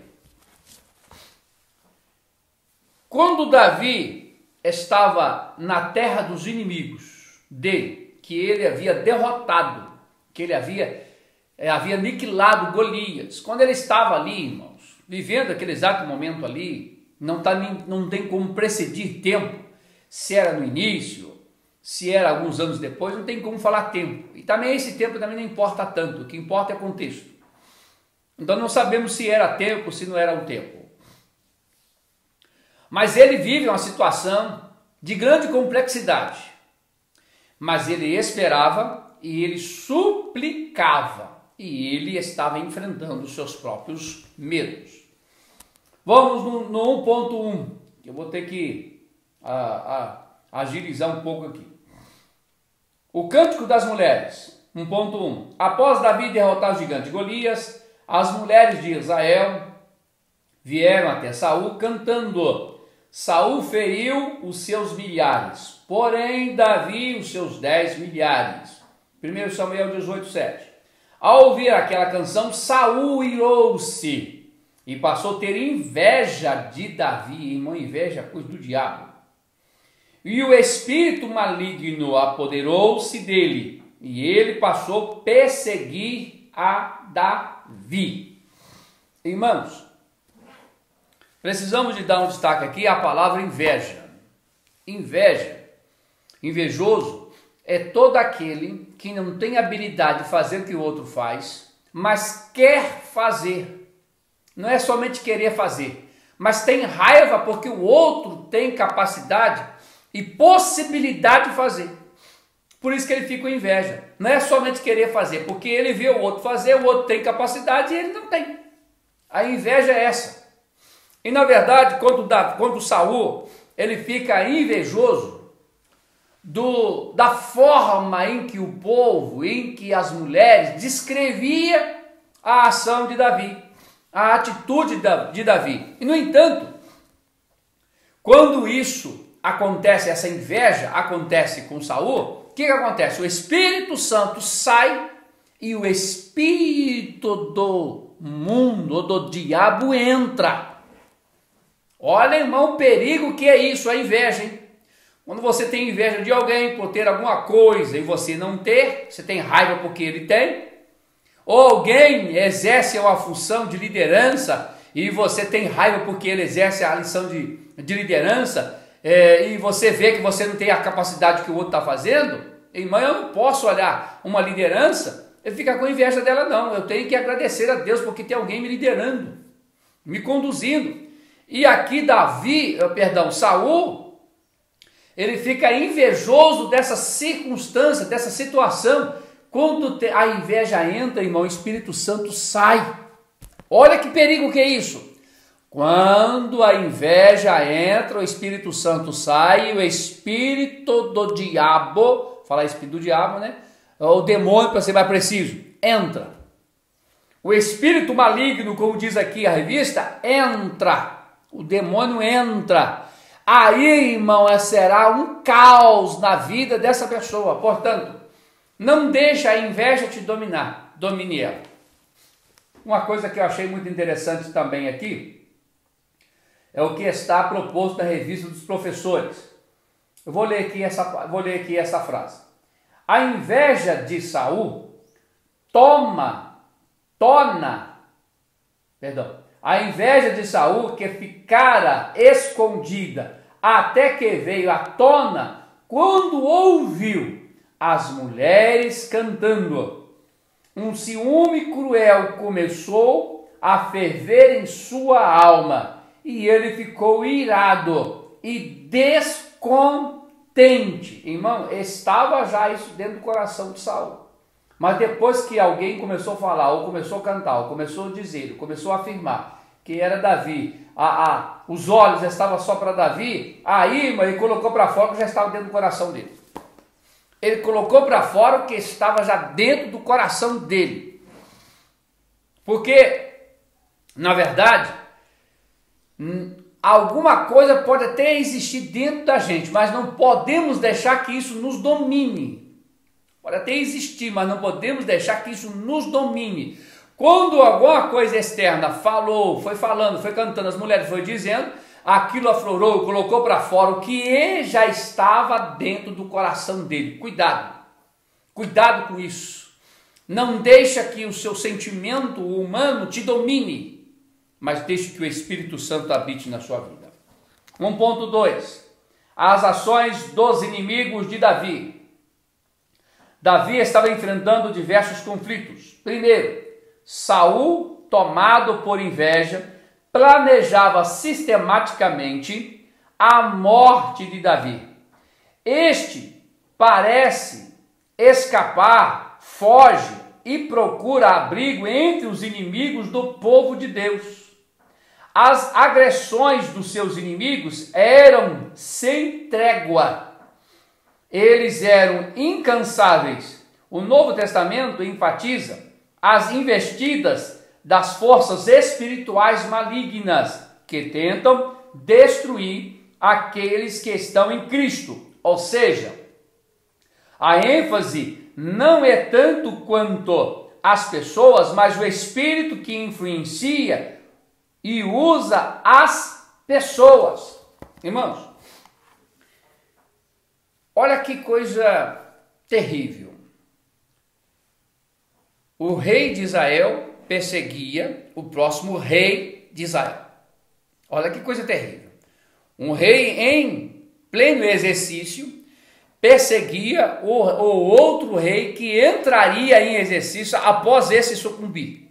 Quando Davi estava na terra dos inimigos dele, que ele havia derrotado, que ele havia aniquilado Golias, quando ele estava ali, irmãos, vivendo aquele exato momento ali, não tem como precedir tempo, se era no início, se era alguns anos depois, não tem como falar tempo, e também esse tempo também não importa tanto, o que importa é o contexto. Então não sabemos se era tempo, se não era um tempo. Mas ele vive uma situação de grande complexidade, mas ele esperava e ele suplicava, e ele estava enfrentando os seus próprios medos. Vamos no 1.1, que eu vou ter que agilizar um pouco aqui. O Cântico das Mulheres, 1.1. Após Davi derrotar o gigante Golias, as mulheres de Israel vieram até Saul cantando: Saul feriu os seus milhares, porém Davi os seus 10 milhares. 1 Samuel 18, 7. Ao ouvir aquela canção, Saul irou-se e passou a ter inveja de Davi. Irmão, inveja, coisa do diabo. E o espírito maligno apoderou-se dele, e ele passou a perseguir a Davi. Irmãos, precisamos de dar um destaque aqui à palavra inveja. Inveja, invejoso, é todo aquele que não tem habilidade de fazer o que o outro faz, mas quer fazer. Não é somente querer fazer, mas tem raiva porque o outro tem capacidade e possibilidade de fazer. Por isso que ele fica com inveja. Não é somente querer fazer, porque ele vê o outro fazer, o outro tem capacidade e ele não tem. A inveja é essa. E na verdade, quando Saul ele fica invejoso da forma em que o povo, em que as mulheres descrevia a ação de Davi, a atitude de Davi. E no entanto, quando isso acontece, essa inveja acontece com Saul, o que acontece? O Espírito Santo sai e o espírito do mundo, do diabo entra. Olha, irmão, o perigo que é isso, a inveja, hein? Quando você tem inveja de alguém por ter alguma coisa e você não ter, você tem raiva porque ele tem, ou alguém exerce uma função de liderança e você tem raiva porque ele exerce a lição de liderança, e você vê que você não tem a capacidade que o outro está fazendo, irmão, eu não posso olhar uma liderança e ficar com inveja dela, não. Eu tenho que agradecer a Deus porque tem alguém me liderando, me conduzindo. E aqui Saul, ele fica invejoso dessa circunstância, dessa situação. Quando a inveja entra, irmão, o Espírito Santo sai. Olha que perigo que é isso. Quando a inveja entra, o Espírito Santo sai, e o espírito do diabo, falar espírito do diabo, né? O demônio, para ser mais preciso, entra. O espírito maligno, como diz aqui a revista, entra. O demônio entra. Aí, irmão, será um caos na vida dessa pessoa. Portanto, não deixa a inveja te dominar, domine ela. Uma coisa que eu achei muito interessante também aqui, é o que está proposto na revista dos professores. Eu vou ler aqui essa frase. A inveja de Saul a inveja de Saul que ficara escondida até que veio à tona quando ouviu as mulheres cantando. Um ciúme cruel começou a ferver em sua alma e ele ficou irado e descontente. Irmão, estava já isso dentro do coração de Saul. Mas depois que alguém começou a falar, ou começou a cantar, ou começou a dizer, ou começou a afirmar que era Davi, os olhos estavam só para Davi, aí, irmão, ele colocou para fora o que já estava dentro do coração dele. Ele colocou para fora o que estava já dentro do coração dele. Porque, na verdade, alguma coisa pode até existir dentro da gente, mas não podemos deixar que isso nos domine. Pode até existir, mas não podemos deixar que isso nos domine. Quando alguma coisa externa falou, foi falando, foi cantando, as mulheres foi dizendo, aquilo aflorou, colocou para fora o que já estava dentro do coração dele. Cuidado, cuidado com isso. Não deixa que o seu sentimento humano te domine, mas deixe que o Espírito Santo habite na sua vida. 1.2. As ações dos inimigos de Davi. Davi estava enfrentando diversos conflitos. Primeiro, Saul, tomado por inveja, planejava sistematicamente a morte de Davi. Este parece escapar, foge e procura abrigo entre os inimigos do povo de Deus. As agressões dos seus inimigos eram sem trégua. Eles eram incansáveis. O Novo Testamento enfatiza as investidas das forças espirituais malignas que tentam destruir aqueles que estão em Cristo. Ou seja, a ênfase não é tanto quanto as pessoas, mas o Espírito que influencia e usa as pessoas. Irmãos, olha que coisa terrível. o rei de Israel perseguia o próximo rei de Israel. Olha que coisa terrível. Um rei em pleno exercício perseguia o outro rei que entraria em exercício após esse sucumbir.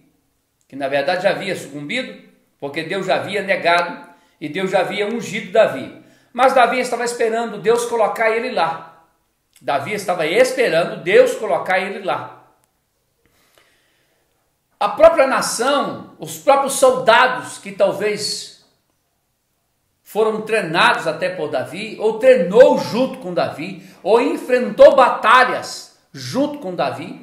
Que na verdade já havia sucumbido, porque Deus já havia negado e Deus já havia ungido Davi. Mas Davi estava esperando Deus colocar ele lá. Davi estava esperando Deus colocar ele lá. A própria nação, os próprios soldados que talvez foram treinados até por Davi, ou treinou junto com Davi, ou enfrentou batalhas junto com Davi,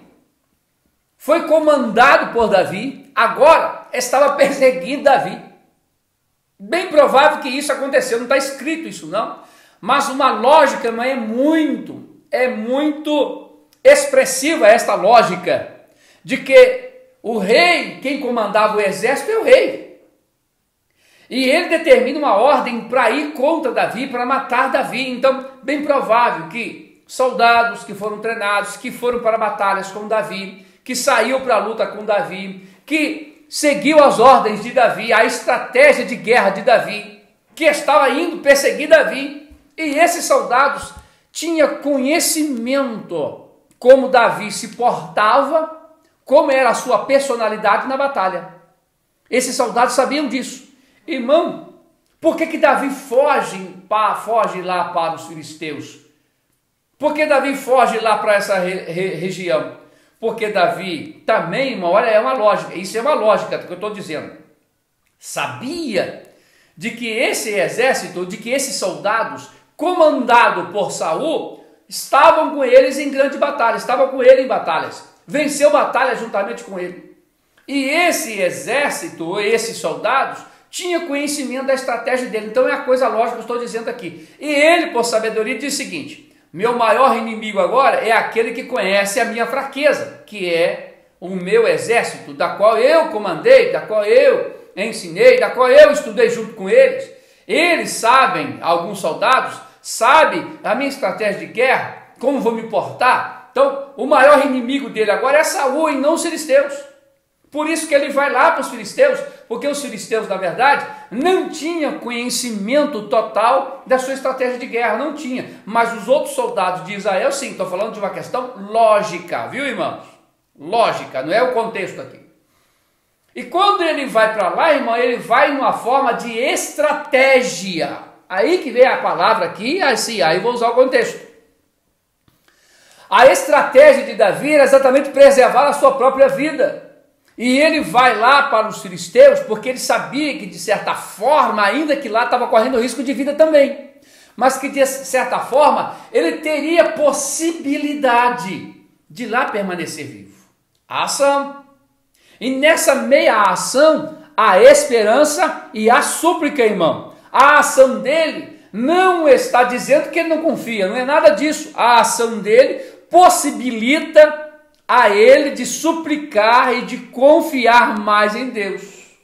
foi comandado por Davi, agora estava perseguindo Davi. Bem provável que isso aconteceu, não está escrito isso não, mas uma lógica não é muito expressiva esta lógica, de que o rei, quem comandava o exército é o rei. E ele determina uma ordem para ir contra Davi, para matar Davi. Então, bem provável que soldados que foram treinados, que foram para batalhas com Davi, que saiu para a luta com Davi, que seguiu as ordens de Davi, a estratégia de guerra de Davi, que estava indo perseguir Davi. E esses soldados tinham conhecimento como Davi se portava, como era a sua personalidade na batalha. Esses soldados sabiam disso. Irmão, por que Davi foge lá para os filisteus? Por que Davi foge lá para essa região? Porque Davi também, irmão, olha, é uma lógica, isso é uma lógica que eu estou dizendo. Sabia de que esse exército, de que esses soldados, comandado por Saul, estavam com eles em grande batalha, estavam com ele em batalhas. Venceu batalha juntamente com ele. E esse exército, esses soldados, tinha conhecimento da estratégia dele. Então é a coisa lógica que eu estou dizendo aqui. E ele, por sabedoria, diz o seguinte: meu maior inimigo agora é aquele que conhece a minha fraqueza, que é o meu exército, da qual eu comandei, da qual eu ensinei, da qual eu estudei junto com eles. Eles sabem, alguns soldados, sabem a minha estratégia de guerra, como vou me portar. Então, o maior inimigo dele agora é Saul e não os filisteus. Por isso que ele vai lá para os filisteus, porque os filisteus, na verdade, não tinham conhecimento total da sua estratégia de guerra, não tinha. Mas os outros soldados de Israel, sim, estou falando de uma questão lógica, viu, irmãos? Lógica, não é o contexto aqui. E quando ele vai para lá, irmão, ele vai numa forma de estratégia. Aí que vem a palavra aqui, assim, aí vou usar o contexto. A estratégia de Davi era exatamente preservar a sua própria vida. E ele vai lá para os filisteus porque ele sabia que, de certa forma, ainda que lá estava correndo risco de vida também, mas que, de certa forma, ele teria possibilidade de lá permanecer vivo. A ação. E nessa meia ação, a esperança e a súplica, irmão. A ação dele não está dizendo que ele não confia, não é nada disso. A ação dele possibilita a ele de suplicar e de confiar mais em Deus.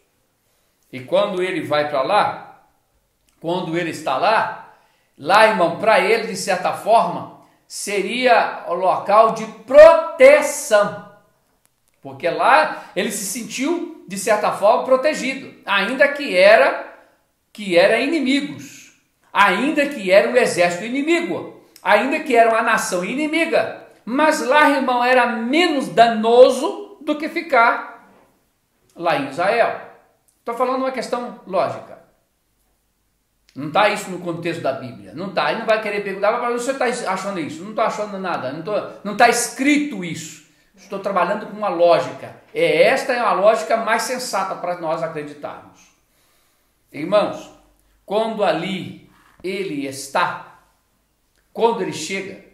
E quando ele vai para lá, quando ele está lá, irmão, para ele, de certa forma, seria o local de proteção. Porque lá ele se sentiu, de certa forma, protegido, ainda que era inimigos, ainda que era um exército inimigo, ainda que era uma nação inimiga. Mas lá, irmão, era menos danoso do que ficar lá em Israel. Estou falando uma questão lógica. Não está isso no contexto da Bíblia. Não está. Ele não vai querer perguntar, mas você está achando isso? Não estou achando nada. Não está escrito isso. Estou trabalhando com uma lógica. Esta é uma lógica mais sensata para nós acreditarmos. Irmãos, quando ali ele está, quando ele chega,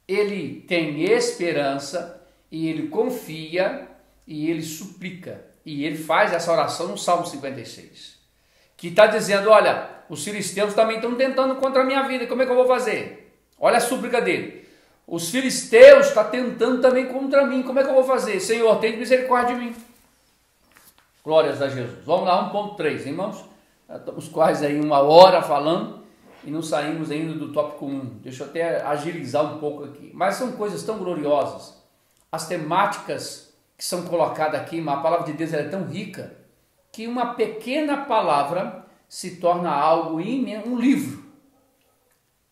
ele tem esperança e ele confia e ele suplica. E ele faz essa oração no Salmo 56. Que está dizendo, olha, os filisteus também estão tentando contra a minha vida, como é que eu vou fazer? Olha a súplica dele. Os filisteus estão tentando também contra mim, como é que eu vou fazer? Senhor, tem misericórdia de mim. Glórias a Jesus. Vamos lá, 1.3, irmãos. Estamos quase aí 1 hora falando. E não saímos ainda do tópico 1. Deixa eu até agilizar um pouco aqui. Mas são coisas tão gloriosas. As temáticas que são colocadas aqui, mas a palavra de Deus é tão rica que uma pequena palavra se torna algo um livro.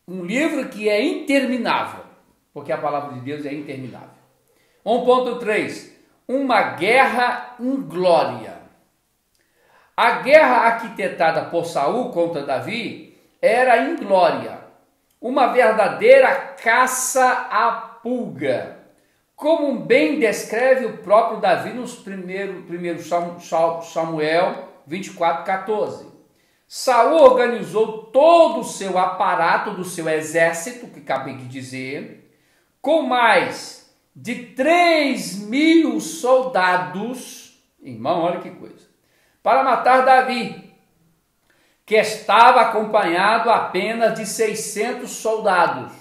Um livro que é interminável, porque a palavra de Deus é interminável. 1.3. Uma guerra inglória. A guerra arquitetada por Saul contra Davi era inglória, uma verdadeira caça à pulga, como bem descreve o próprio Davi nos primeiro Samuel 24:14. Saul organizou todo o seu aparato do seu exército, que acabei de dizer, com mais de 3.000 soldados, irmão, olha que coisa, para matar Davi, que estava acompanhado apenas de 600 soldados.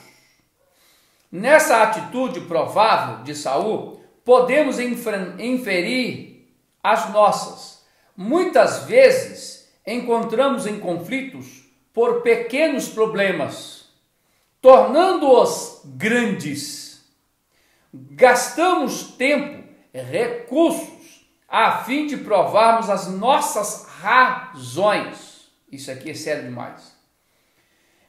Nessa atitude provável de Saul, podemos inferir as nossas. Muitas vezes encontramos em conflitos por pequenos problemas, tornando-os grandes. Gastamos tempo e recursos a fim de provarmos as nossas razões. Isso aqui é sério demais.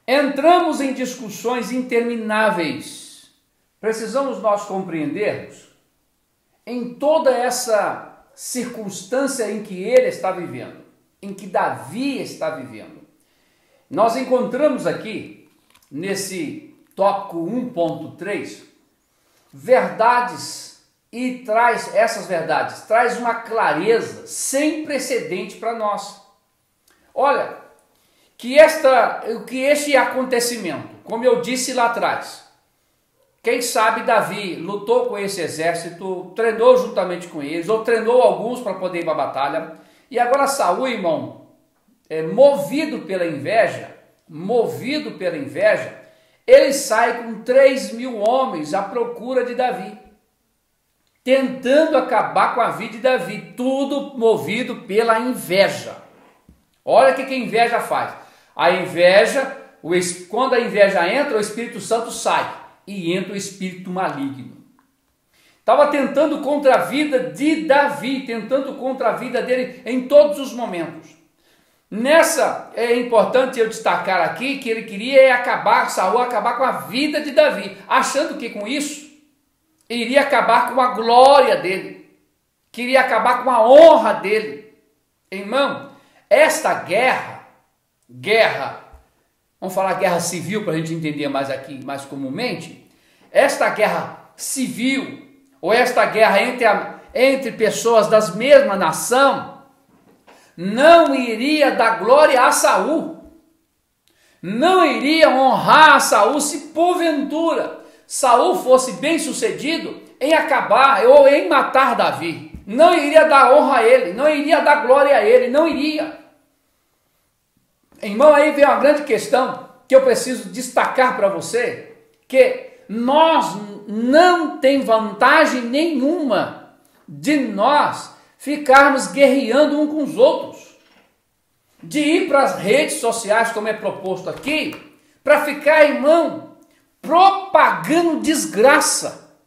Entramos em discussões intermináveis. Precisamos nós compreendermos em toda essa circunstância em que ele está vivendo, em que Davi está vivendo. Nós encontramos aqui, nesse tópico 1.3, verdades, e essas verdades traz uma clareza sem precedente para nós. Olha, que este acontecimento, como eu disse lá atrás, quem sabe Davi lutou com esse exército, treinou juntamente com eles, ou treinou alguns para poder ir para a batalha, e agora Saul, irmão, movido pela inveja, ele sai com 3.000 homens à procura de Davi, tentando acabar com a vida de Davi, tudo movido pela inveja. Olha o que a inveja faz. A inveja, quando a inveja entra, o Espírito Santo sai e entra o espírito maligno. Estava tentando contra a vida de Davi, tentando contra a vida dele em todos os momentos. Nessa é importante eu destacar aqui que ele queria Saul acabar com a vida de Davi, achando que com isso iria acabar com a glória dele, queria acabar com a honra dele. Irmão, esta guerra, vamos falar guerra civil para a gente entender mais aqui, mais comumente, esta guerra civil, ou esta guerra entre pessoas das mesmas nação, não iria dar glória a Saul, não iria honrar a Saul se porventura Saul fosse bem sucedido em acabar ou em matar Davi. Não iria dar honra a ele, não iria dar glória a ele, não iria. Irmão, aí vem uma grande questão que eu preciso destacar para você, que nós não tem vantagem nenhuma de nós ficarmos guerreando uns com os outros, de ir para as redes sociais, como é proposto aqui, para ficar, irmão, propagando desgraça,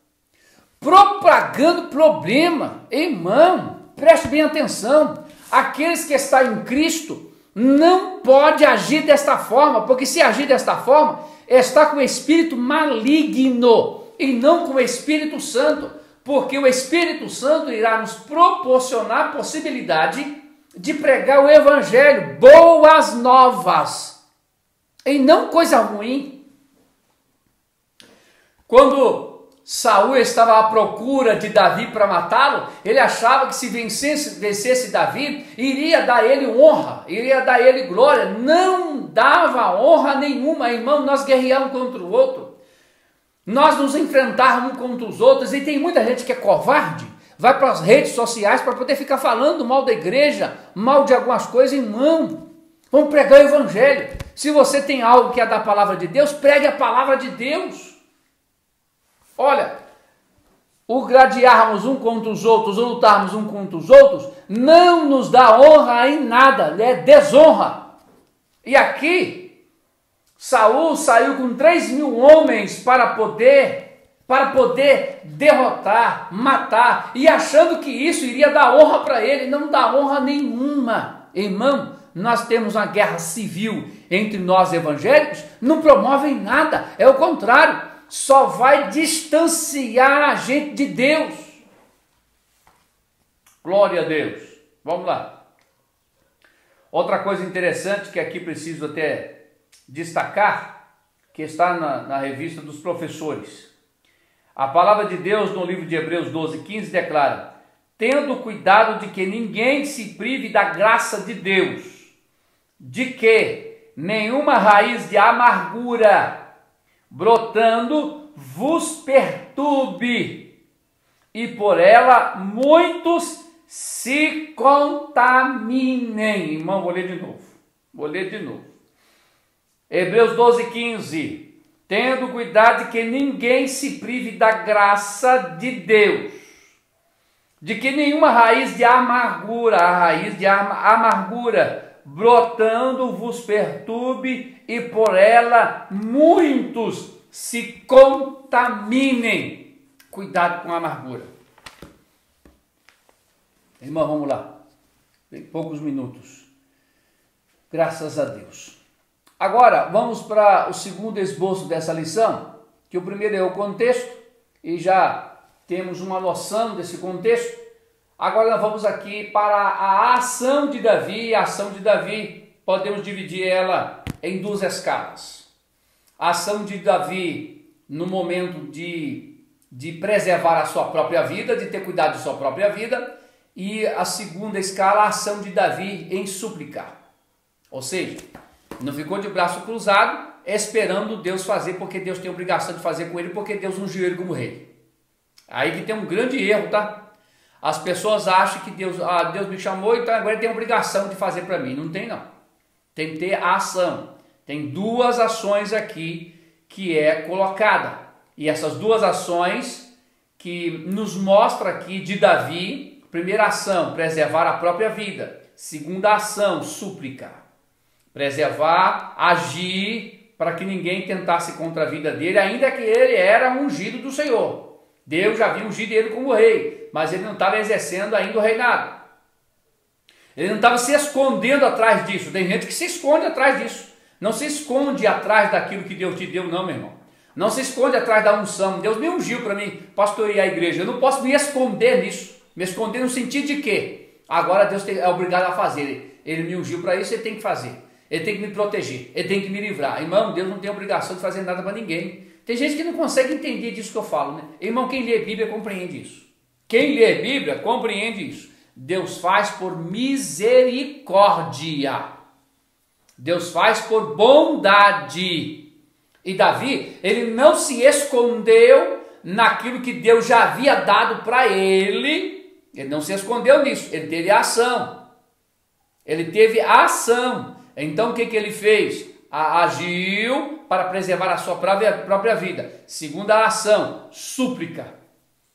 propagando problema. Irmão, preste bem atenção, aqueles que estão em Cristo não pode agir desta forma, porque se agir desta forma, está com o espírito maligno e não com o Espírito Santo, porque o Espírito Santo irá nos proporcionar a possibilidade de pregar o Evangelho, boas novas, e não coisa ruim. Quando Saul estava à procura de Davi para matá-lo, ele achava que se vencesse Davi, iria dar ele honra, iria dar ele glória. Não dava honra nenhuma, irmão. Nós guerreamos contra o outro, nós nos enfrentarmos contra os outros, e tem muita gente que é covarde, vai para as redes sociais para poder ficar falando mal da igreja, mal de algumas coisas. Irmão, vamos pregar o Evangelho. Se você tem algo que é da palavra de Deus, pregue a palavra de Deus. Olha, o gladiarmos um contra os outros, ou lutarmos um contra os outros, não nos dá honra em nada, é desonra. E aqui, Saul saiu com 3.000 homens para poder para poder derrotar, matar, e achando que isso iria dar honra para ele. Não dá honra nenhuma. Irmão, nós temos uma guerra civil entre nós evangélicos, não promovem nada, é o contrário, só vai distanciar a gente de Deus. Glória a Deus. Vamos lá. Outra coisa interessante que aqui preciso até destacar, que está na revista dos professores. A palavra de Deus no livro de Hebreus 12:15 declara: tendo cuidado de que ninguém se prive da graça de Deus, de que nenhuma raiz de amargura brotando vos perturbe, e por ela muitos se contaminem. Irmão, vou ler de novo. Hebreus 12:15. Tendo cuidado de que ninguém se prive da graça de Deus, de que nenhuma raiz de amargura, brotando vos perturbe, e por ela muitos se contaminem. Cuidado com a amargura. Irmão, vamos lá. Tem poucos minutos. Graças a Deus. Agora, vamos para o segundo esboço dessa lição, que o primeiro é o contexto, e já temos uma noção desse contexto. Agora nós vamos aqui para a ação de Davi, e a ação de Davi, podemos dividir ela em duas escalas. A ação de Davi no momento de preservar a sua própria vida, de ter cuidado de sua própria vida, e a segunda escala, a ação de Davi em suplicar. Ou seja, não ficou de braço cruzado, esperando Deus fazer, porque Deus tem a obrigação de fazer com ele, porque Deus ungiu ele como rei. Aí que tem um grande erro, tá? As pessoas acham que Deus me chamou, então agora ele tem a obrigação de fazer para mim. Não tem, não. Tem que ter a ação. Tem duas ações aqui que é colocada. E essas duas ações que nos mostra aqui de Davi: primeira ação, preservar a própria vida. Segunda ação, súplica. Preservar, agir para que ninguém tentasse contra a vida dele, ainda que ele era ungido do Senhor. Deus já havia ungido ele como rei, mas ele não estava exercendo ainda o reinado. Ele não estava se escondendo atrás disso. Tem gente que se esconde atrás disso. Não se esconde atrás daquilo que Deus te deu, não, meu irmão. Não se esconde atrás da unção. Deus me ungiu para mim pastorear a igreja. Eu não posso me esconder nisso. Me esconder no sentido de quê? Agora Deus é obrigado a fazer. Ele me ungiu para isso, ele tem que fazer. Ele tem que me proteger, ele tem que me livrar. Irmão, Deus não tem obrigação de fazer nada para ninguém. Tem gente que não consegue entender disso que eu falo, né? Irmão, quem lê Bíblia compreende isso. Quem lê Bíblia compreende isso. Deus faz por misericórdia. Deus faz por bondade. E Davi, ele não se escondeu naquilo que Deus já havia dado para ele. Ele não se escondeu nisso, ele teve ação. Ele teve ação. Então o que ele fez? Agiu para preservar a sua própria vida. Segunda ação, súplica.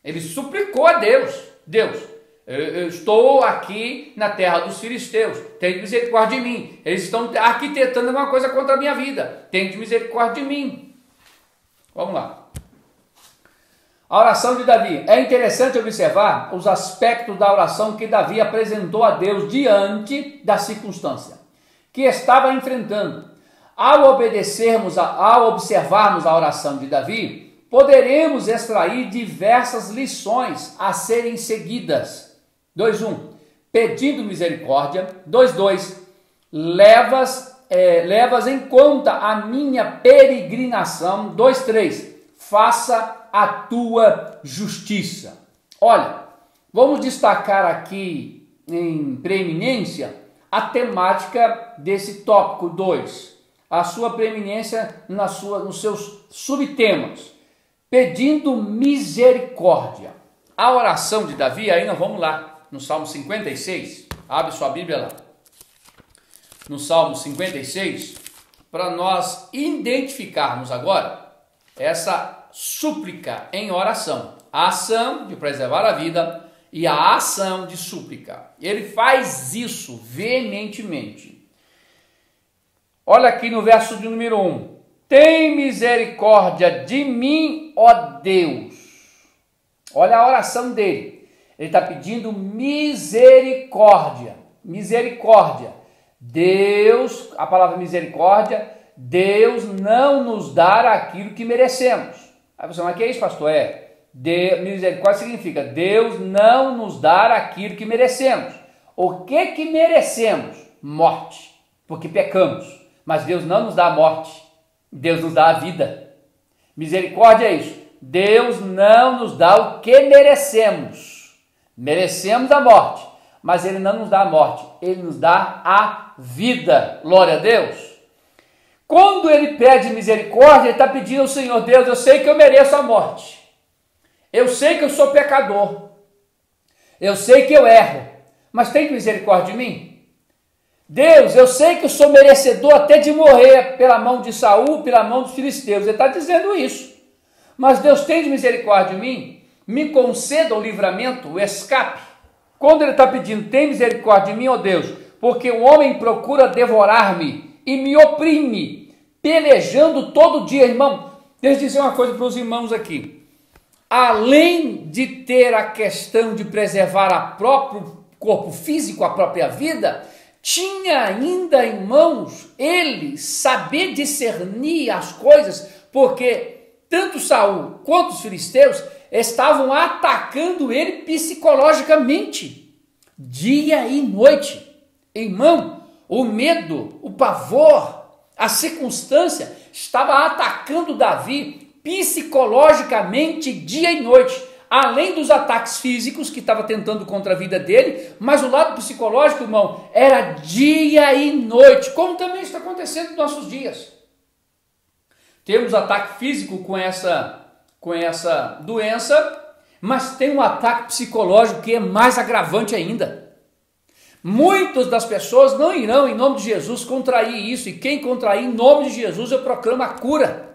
Ele suplicou a Deus: Deus, eu estou aqui na terra dos filisteus, tenha misericórdia de mim. Eles estão arquitetando alguma coisa contra a minha vida, tenha misericórdia de mim. Vamos lá. A oração de Davi. É interessante observar os aspectos da oração que Davi apresentou a Deus diante da circunstância que estava enfrentando. Ao observarmos a oração de Davi, poderemos extrair diversas lições a serem seguidas. 2.1. Pedindo misericórdia. 2.2. Levas em conta a minha peregrinação. 2.3. Faça a tua justiça. Olha, vamos destacar aqui em preeminência a temática desse tópico 2, a sua preeminência nos seus subtemas, pedindo misericórdia. A oração de Davi, aí nós vamos lá, no Salmo 56, abre sua Bíblia lá, no Salmo 56, para nós identificarmos agora essa súplica em oração, a ação de preservar a vida e a ação de súplica. Ele faz isso veementemente. Olha aqui no verso de número 1. tem misericórdia de mim, ó Deus. Olha a oração dele. Ele está pedindo misericórdia. Misericórdia. Deus, a palavra misericórdia, Deus não nos dá aquilo que merecemos. Aí você fala, mas que é isso, pastor? Misericórdia significa Deus não nos dá aquilo que merecemos. O que merecemos? Morte, porque pecamos. Mas Deus não nos dá a morte, Deus nos dá a vida. Misericórdia é isso. Deus não nos dá o que merecemos. Merecemos a morte, mas Ele não nos dá a morte, Ele nos dá a vida. Glória a Deus. Quando ele pede misericórdia, ele está pedindo ao Senhor Deus, eu sei que eu mereço a morte. Eu sei que eu sou pecador. Eu sei que eu erro. Mas tem misericórdia de mim? Deus, eu sei que eu sou merecedor até de morrer pela mão de Saul, pela mão dos filisteus. Ele está dizendo isso. Mas Deus tem misericórdia de mim? Me conceda o livramento, o escape. Quando ele está pedindo, tem misericórdia de mim, ó Deus, porque o homem procura devorar-me e me oprime, pelejando todo dia, irmão. Deixa eu dizer uma coisa para os irmãos aqui. Além de ter a questão de preservar o próprio corpo físico, a própria vida, tinha ainda, irmãos, ele saber discernir as coisas, porque tanto Saul quanto os filisteus estavam atacando ele psicologicamente, dia e noite. Irmão, o medo, o pavor, a circunstância estava atacando Davi psicologicamente dia e noite, além dos ataques físicos que estava tentando contra a vida dele, mas o lado psicológico, irmão, era dia e noite, como também está acontecendo nos nossos dias. Temos ataque físico com essa doença, mas tem um ataque psicológico que é mais agravante ainda. Muitas das pessoas não irão, em nome de Jesus, contrair isso, e quem contrair, em nome de Jesus, eu proclamo a cura.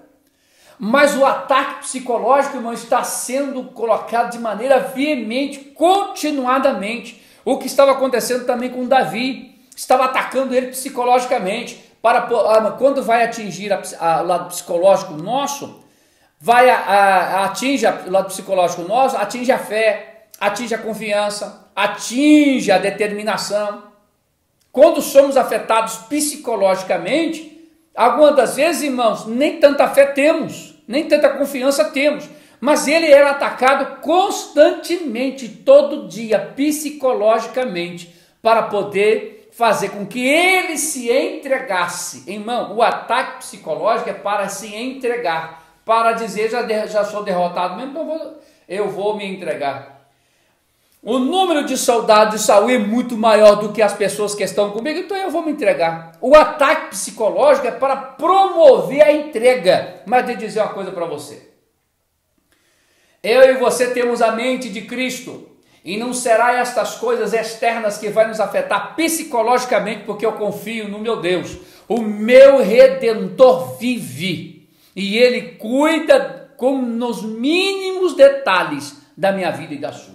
Mas o ataque psicológico, irmão, está sendo colocado de maneira veemente, continuadamente. O que estava acontecendo também com Davi, estava atacando ele psicologicamente, quando vai atingir o lado psicológico nosso, atinge o lado psicológico nosso, atinge a fé, atinge a confiança, atinge a determinação. Quando somos afetados psicologicamente, algumas das vezes, irmãos, nem tanta fé temos, nem tanta confiança temos, mas ele era atacado constantemente, todo dia, psicologicamente, para poder fazer com que ele se entregasse. Irmão, o ataque psicológico é para se entregar, para dizer, já sou derrotado mesmo, então eu vou me entregar. O número de soldados de Saul é muito maior do que as pessoas que estão comigo, então eu vou me entregar. O ataque psicológico é para promover a entrega. Mas deixa eu dizer uma coisa para você. Eu e você temos a mente de Cristo, e não será estas coisas externas que vai nos afetar psicologicamente, porque eu confio no meu Deus. O meu Redentor vive, e Ele cuida nos mínimos detalhes da minha vida e da sua.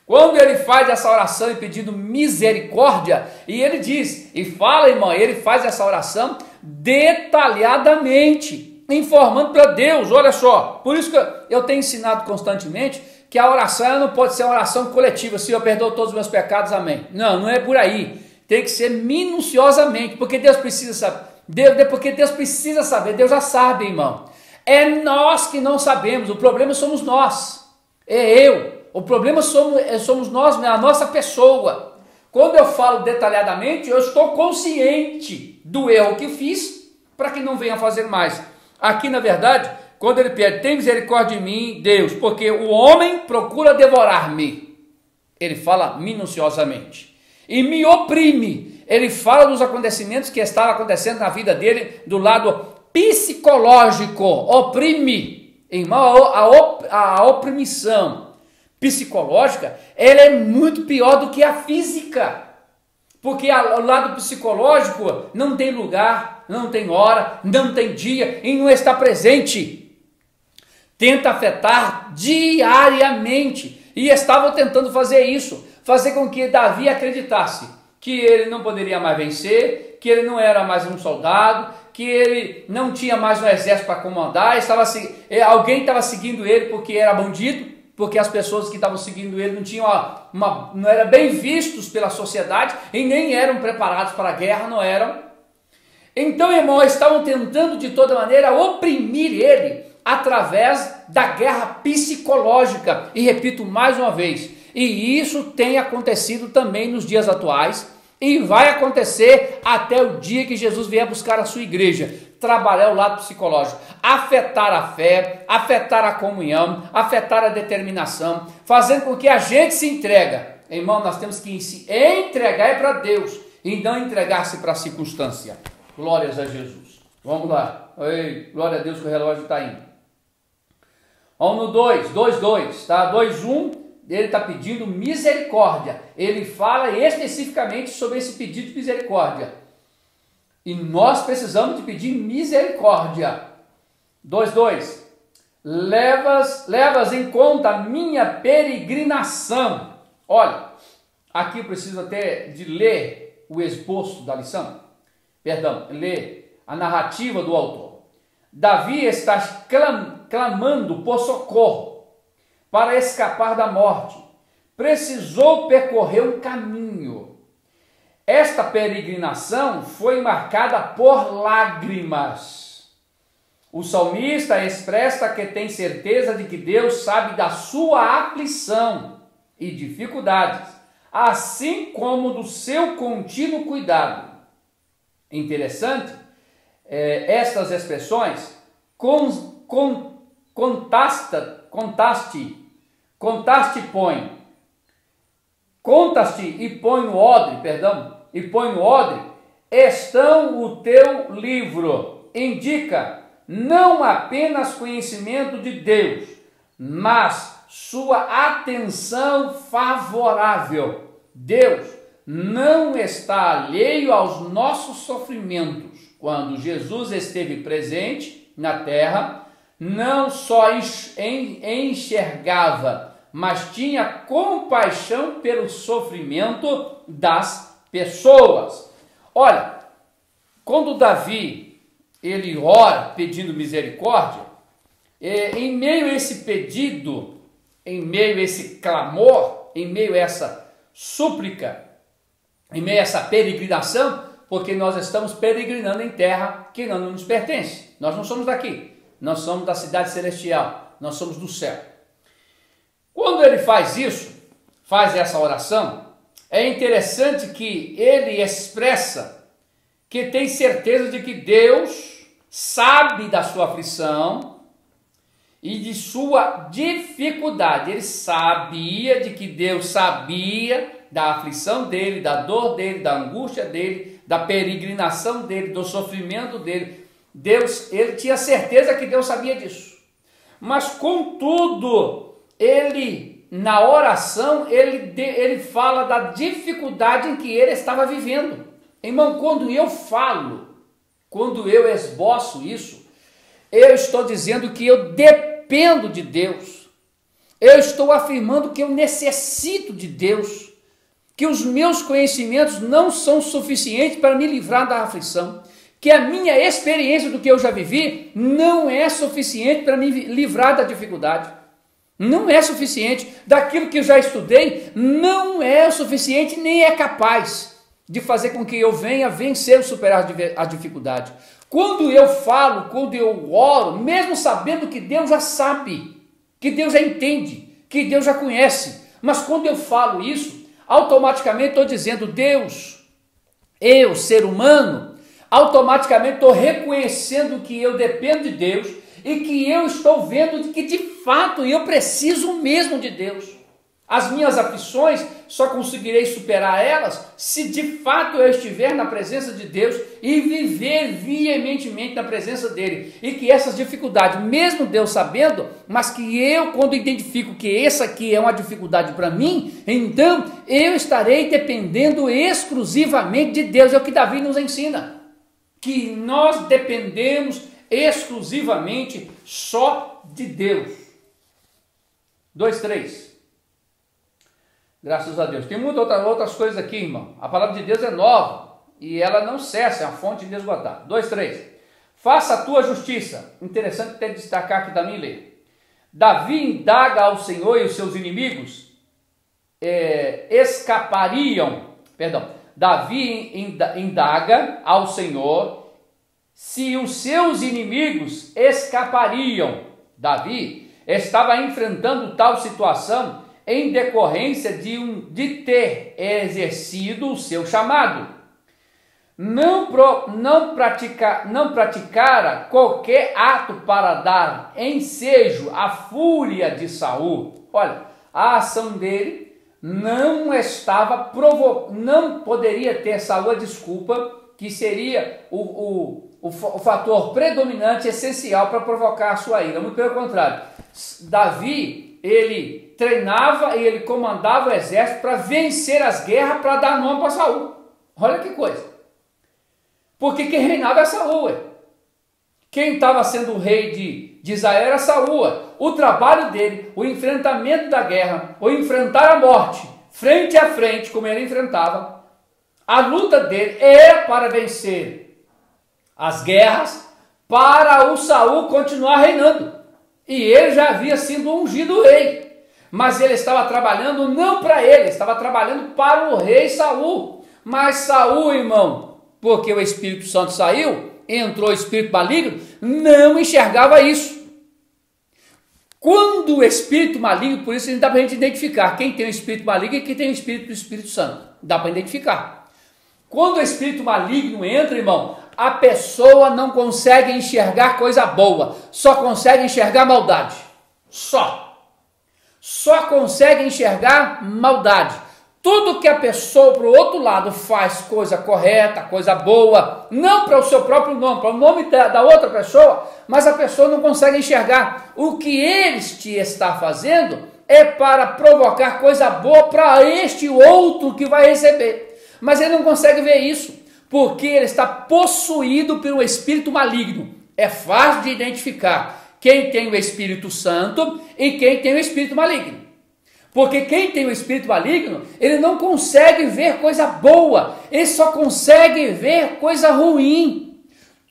Quando ele faz essa oração e pedindo misericórdia, e ele diz, e fala, irmão, ele faz essa oração detalhadamente, informando para Deus, olha só, por isso que eu tenho ensinado constantemente que a oração não pode ser uma oração coletiva, se eu perdoo todos os meus pecados, amém. Não, não é por aí, tem que ser minuciosamente, porque Deus precisa saber, Deus já sabe, irmão. É nós que não sabemos, o problema somos nós, é eu. O problema somos nós, a nossa pessoa. Quando eu falo detalhadamente, eu estou consciente do erro que fiz, para que não venha fazer mais. Aqui, na verdade, quando ele pede, tem misericórdia de mim, Deus, porque o homem procura devorar-me. Ele fala minuciosamente. E me oprime. Ele fala dos acontecimentos que estavam acontecendo na vida dele, do lado psicológico. Oprime. Irmão, a oprimição psicológica, ela é muito pior do que a física, porque o lado psicológico não tem lugar, não tem hora, não tem dia e não está presente, tenta afetar diariamente, e estavam tentando fazer isso, fazer com que Davi acreditasse que ele não poderia mais vencer, que ele não era mais um soldado, que ele não tinha mais um exército para comandar, alguém estava seguindo ele porque era bandido, porque as pessoas que estavam seguindo ele não eram bem vistos pela sociedade e nem eram preparados para a guerra, não eram. Então, irmãos, estavam tentando de toda maneira oprimir ele através da guerra psicológica, e repito mais uma vez, e isso tem acontecido também nos dias atuais, e vai acontecer até o dia que Jesus vier buscar a sua igreja, trabalhar o lado psicológico, afetar a fé, afetar a comunhão, afetar a determinação, fazendo com que a gente se entrega. Irmão, nós temos que se entregar para Deus e não entregar-se para a circunstância. Glórias a Jesus. Vamos lá. Ei, glória a Deus que o relógio está indo. Vamos no 2, tá? 2:1. Ele está pedindo misericórdia. Ele fala especificamente sobre esse pedido de misericórdia. E nós precisamos de pedir misericórdia. 2:2. Levas em conta a minha peregrinação. Olha, aqui eu preciso até de ler o esboço da lição. Perdão, ler a narrativa do autor. Davi está clamando por socorro para escapar da morte. Precisou percorrer um caminho. Esta peregrinação foi marcada por lágrimas. O salmista expressa que tem certeza de que Deus sabe da sua aflição e dificuldades, assim como do seu contínuo cuidado. Interessante, estas expressões, contaste e põe no odre, estão o teu livro, indica não apenas conhecimento de Deus, mas sua atenção favorável. Deus não está alheio aos nossos sofrimentos. Quando Jesus esteve presente na terra, não só enxergava, mas tinha compaixão pelo sofrimento das pessoas. Olha, quando Davi ele ora pedindo misericórdia, em meio a esse pedido, em meio a esse clamor, em meio a essa súplica, em meio a essa peregrinação, porque nós estamos peregrinando em terra que não nos pertence. Nós não somos daqui, nós somos da cidade celestial, nós somos do céu. Quando ele faz isso, faz essa oração, é interessante que ele expressa que tem certeza de que Deus sabe da sua aflição e de sua dificuldade. Ele sabia de que Deus sabia da aflição dele, da dor dele, da angústia dele, da peregrinação dele, do sofrimento dele. Ele tinha certeza que Deus sabia disso. Mas, contudo, ele, na oração, ele fala da dificuldade em que ele estava vivendo. Irmão, quando eu esboço isso, eu estou dizendo que eu dependo de Deus. Eu estou afirmando que eu necessito de Deus, que os meus conhecimentos não são suficientes para me livrar da aflição, que a minha experiência do que eu já vivi não é suficiente para me livrar da dificuldade, não é suficiente, daquilo que eu já estudei não é o suficiente, nem é capaz de fazer com que eu venha vencer ou superar a dificuldade. Quando eu falo, quando eu oro, mesmo sabendo que Deus já sabe, que Deus já entende, que Deus já conhece, mas quando eu falo isso, automaticamente estou dizendo, Deus, eu, ser humano, automaticamente estou reconhecendo que eu dependo de Deus e que eu estou vendo que de fato eu preciso mesmo de Deus. As minhas aflições só conseguirei superar elas se de fato eu estiver na presença de Deus e viver veementemente na presença dele. E que essas dificuldades, mesmo Deus sabendo, mas que eu, quando identifico que essa aqui é uma dificuldade para mim, então eu estarei dependendo exclusivamente de Deus. É o que Davi nos ensina, que nós dependemos exclusivamente só de Deus. 2:3. Graças a Deus. Tem muitas outras coisas aqui, irmão. A palavra de Deus é nova e ela não cessa, é a fonte inesgotável. 2, 3. Faça a tua justiça. Interessante até destacar aqui também ler. Davi indaga ao Senhor e os seus inimigos Davi indaga ao Senhor se os seus inimigos escapariam. Davi estava enfrentando tal situação em decorrência de ter exercido o seu chamado. Não praticara qualquer ato para dar ensejo à fúria de Saul. Olha, a ação dele não poderia ter Saul a desculpa, que seria o fator predominante, essencial para provocar a sua ira. Muito pelo contrário, Davi, ele treinava e ele comandava o exército para vencer as guerras, para dar nome para Saul. Olha que coisa. Porque quem reinava é Saul. Quem estava sendo o rei de Israel era Saul. O trabalho dele, o enfrentamento da guerra, o enfrentar a morte, frente a frente, como ele enfrentava, a luta dele era para vencer as guerras, para o Saul continuar reinando. E ele já havia sido ungido rei. Mas ele estava trabalhando não para ele, estava trabalhando para o rei Saul. Mas Saul, irmão, porque o Espírito Santo saiu, entrou o espírito maligno, não enxergava isso. Quando o espírito maligno, por isso dá para a gente identificar quem tem o espírito maligno e quem tem o espírito do Espírito Santo. Dá para identificar. Quando o espírito maligno entra, irmão, a pessoa não consegue enxergar coisa boa, só consegue enxergar maldade. Só consegue enxergar maldade. Tudo que a pessoa, para o outro lado, faz coisa correta, coisa boa, não para o seu próprio nome, para o nome da outra pessoa, mas a pessoa não consegue enxergar. O que ele está fazendo é para provocar coisa boa para este outro que vai receber. Mas ele não consegue ver isso, porque ele está possuído pelo espírito maligno. É fácil de identificar quem tem o Espírito Santo e quem tem o espírito maligno. Porque quem tem o espírito maligno, ele não consegue ver coisa boa, ele só consegue ver coisa ruim.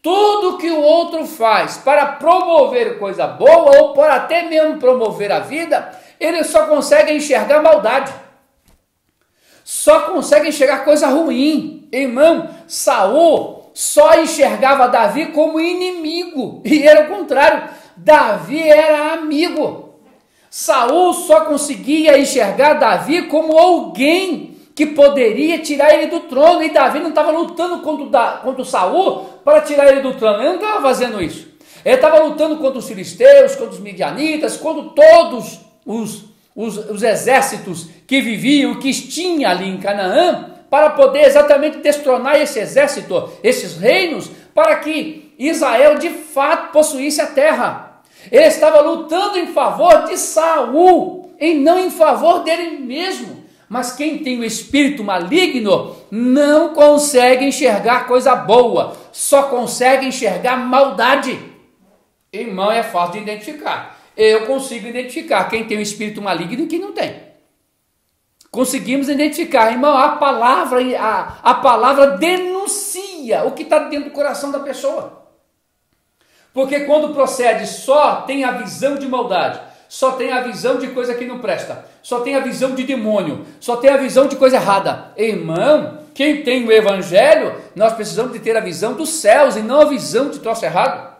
Tudo que o outro faz para promover coisa boa, ou para até mesmo promover a vida, ele só consegue enxergar maldade. Só consegue enxergar coisa ruim. Irmão, Saul só enxergava Davi como inimigo, e era o contrário, Davi era amigo. Saul só conseguia enxergar Davi como alguém que poderia tirar ele do trono, e Davi não estava lutando contra Saul para tirar ele do trono, ele não estava fazendo isso. Ele estava lutando contra os filisteus, contra os midianitas, contra todos os exércitos que viviam, que tinha ali em Canaã, para poder exatamente destronar esse exército, esses reinos, para que Israel de fato possuísse a terra. Ele estava lutando em favor de Saul, e não em favor dele mesmo. Mas quem tem o espírito maligno não consegue enxergar coisa boa, só consegue enxergar maldade. Irmão, é fácil de identificar. Eu consigo identificar quem tem o espírito maligno e quem não tem. Conseguimos identificar, irmão, a palavra denuncia o que está dentro do coração da pessoa. Porque quando procede, só tem a visão de maldade, só tem a visão de coisa que não presta, só tem a visão de demônio, só tem a visão de coisa errada. Irmão, quem tem o evangelho, nós precisamos de ter a visão dos céus e não a visão de troço errado.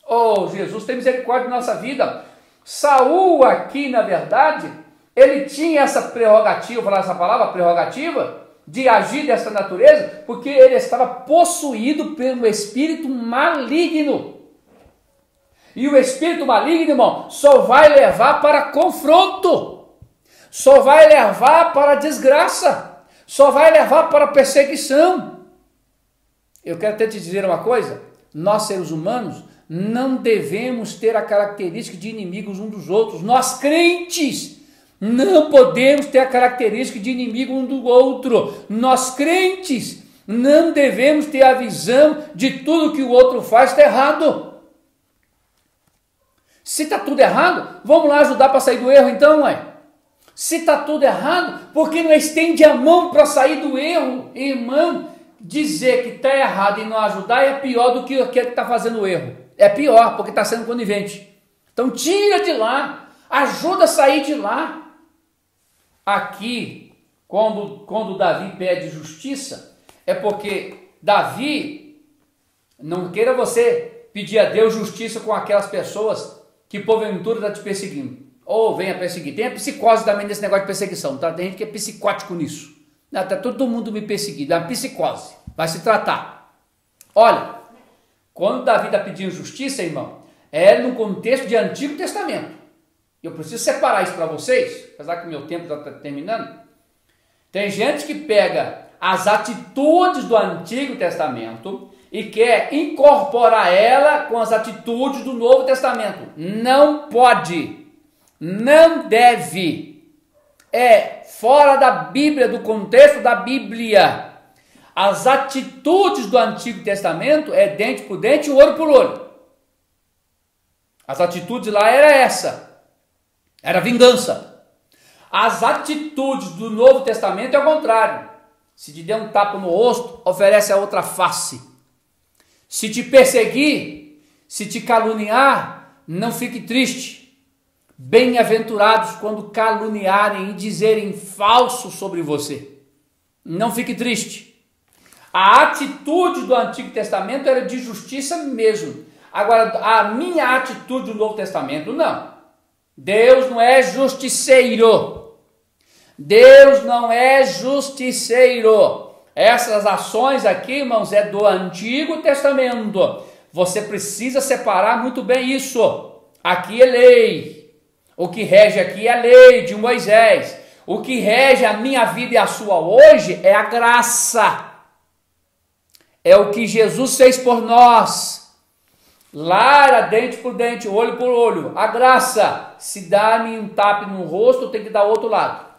Oh, Jesus, tem misericórdia da nossa vida. Saul aqui, na verdade, ele tinha essa prerrogativa, falar essa palavra, prerrogativa, de agir dessa natureza, porque ele estava possuído pelo espírito maligno. E o espírito maligno, irmão, só vai levar para confronto, só vai levar para desgraça, só vai levar para perseguição. Eu quero até te dizer uma coisa: nós seres humanos não devemos ter a característica de inimigos uns dos outros. Nós crentes não podemos ter a característica de inimigo um do outro. Nós crentes não devemos ter a visão de tudo que o outro faz está errado. Se está tudo errado, vamos lá ajudar para sair do erro então, ué. Se está tudo errado, por que não estende a mão para sair do erro? Irmão, dizer que está errado e não ajudar é pior do que aquele que está fazendo o erro. É pior, porque está sendo conivente. Então tira de lá, ajuda a sair de lá. Aqui, quando Davi pede justiça, é porque Davi, não queira você pedir a Deus justiça com aquelas pessoas que porventura está te perseguindo. Ou venha perseguir. Tem a psicose também nesse negócio de perseguição, tá? Tem gente que é psicótico nisso. Está todo mundo me perseguindo, é uma psicose. Vai se tratar. Olha, quando Davi está pedindo justiça, irmão, é no contexto de Antigo Testamento. Eu preciso separar isso para vocês, apesar que o meu tempo está terminando. Tem gente que pega as atitudes do Antigo Testamento e quer incorporar ela com as atitudes do Novo Testamento. Não pode. Não deve, é fora da Bíblia, do contexto da Bíblia. As atitudes do Antigo Testamento é dente por dente, olho por olho. As atitudes lá era essa, era vingança. As atitudes do Novo Testamento é o contrário. Se te der um tapa no rosto, oferece a outra face. Se te perseguir, se te caluniar, não fique triste. Bem-aventurados quando caluniarem e dizerem falso sobre você. Não fique triste. A atitude do Antigo Testamento era de justiça mesmo. Agora, a minha atitude do Novo Testamento, não. Deus não é justiceiro. Deus não é justiceiro. Essas ações aqui, irmãos, é do Antigo Testamento. Você precisa separar muito bem isso. Aqui é lei. O que rege aqui é a lei de Moisés. O que rege a minha vida e a sua hoje é a graça. É o que Jesus fez por nós. Lá era dente por dente, olho por olho. A graça, se dá-me um tapa no rosto, eu tenho que dar outro lado.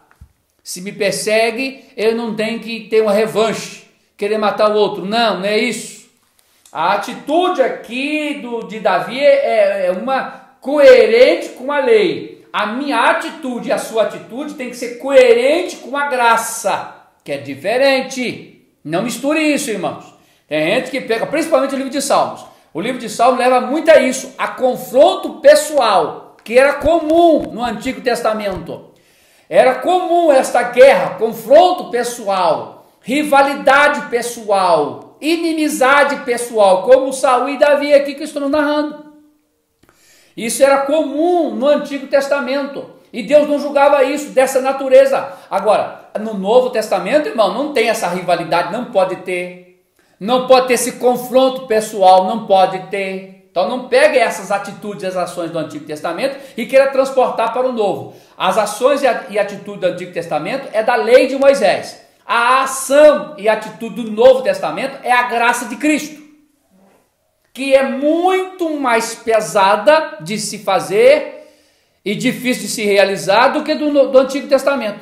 Se me persegue, eu não tenho que ter uma revanche, querer matar o outro. Não, não é isso. A atitude aqui de Davi é uma coerente com a lei. A minha atitude e a sua atitude tem que ser coerente com a graça, que é diferente. Não misture isso, irmãos. Tem gente que pega, principalmente o livro de Salmos. O livro de Salmos leva muito a isso, a confronto pessoal, que era comum no Antigo Testamento. Era comum esta guerra, confronto pessoal, rivalidade pessoal, inimizade pessoal, como Saul e Davi aqui que estou narrando. Isso era comum no Antigo Testamento. E Deus não julgava isso dessa natureza. Agora, no Novo Testamento, irmão, não tem essa rivalidade, não pode ter. Não pode ter esse confronto pessoal, não pode ter. Então não pegue essas atitudes e as ações do Antigo Testamento e queira transportar para o Novo. As ações e atitudes do Antigo Testamento é da lei de Moisés. A ação e atitude do Novo Testamento é a graça de Cristo, que é muito mais pesada de se fazer e difícil de se realizar do que do Antigo Testamento.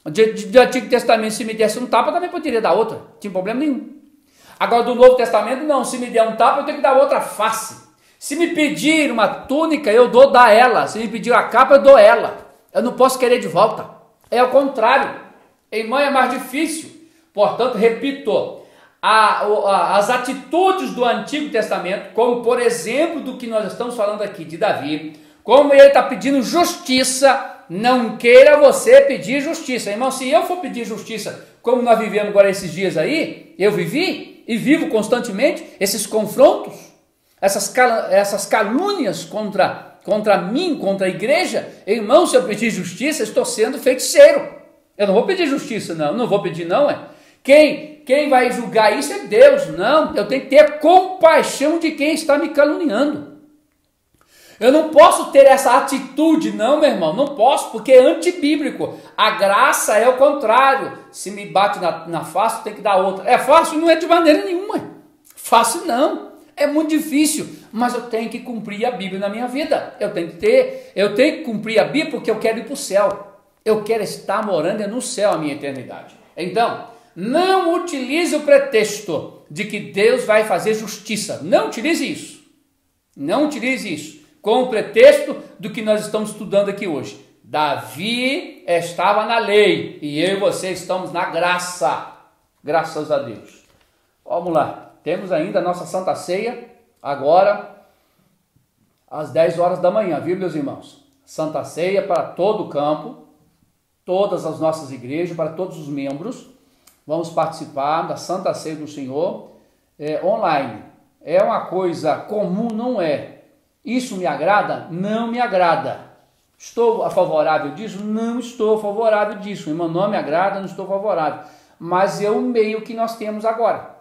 Do Antigo Testamento, se me desse um tapa, eu também poderia dar outra, não tinha problema nenhum. Agora, do Novo Testamento, não, se me der um tapa, eu tenho que dar outra face. Se me pedir uma túnica, eu dou ela. Se me pedir uma capa, eu dou ela. Eu não posso querer de volta. É o contrário. Irmão, é mais difícil. Portanto, repito, as atitudes do Antigo Testamento, como por exemplo do que nós estamos falando aqui de Davi, como ele está pedindo justiça, não queira você pedir justiça. Irmão, se eu for pedir justiça, como nós vivemos agora esses dias aí, eu vivi e vivo constantemente esses confrontos, essas calúnias contra mim, contra a igreja, irmão, se eu pedir justiça, estou sendo feiticeiro. Eu não vou pedir justiça, não vou pedir não, Quem vai julgar isso é Deus, não, eu tenho que ter compaixão de quem está me caluniando. Eu não posso ter essa atitude, não, meu irmão, não posso, porque é antibíblico. A graça é o contrário. Se me bate na face, tem que dar outra. É fácil? Não é de maneira nenhuma. Fácil não. É muito difícil, mas eu tenho que cumprir a Bíblia na minha vida. Eu tenho que cumprir a Bíblia porque eu quero ir para o céu. Eu quero estar morando no céu a minha eternidade. Então, não utilize o pretexto de que Deus vai fazer justiça. Não utilize isso. Não utilize isso com o pretexto do que nós estamos estudando aqui hoje. Davi estava na lei e eu e você estamos na graça, graças a Deus. Vamos lá, temos ainda a nossa Santa Ceia, agora às 10 horas da manhã, viu, meus irmãos? Santa Ceia para todo o campo, todas as nossas igrejas, para todos os membros. Vamos participar da Santa Ceia do Senhor online. É uma coisa comum, não é? Isso me agrada? Não me agrada. Estou favorável disso? Não estou favorável disso. Irmão, não me agrada, não estou favorável. Mas é o meio que nós temos agora.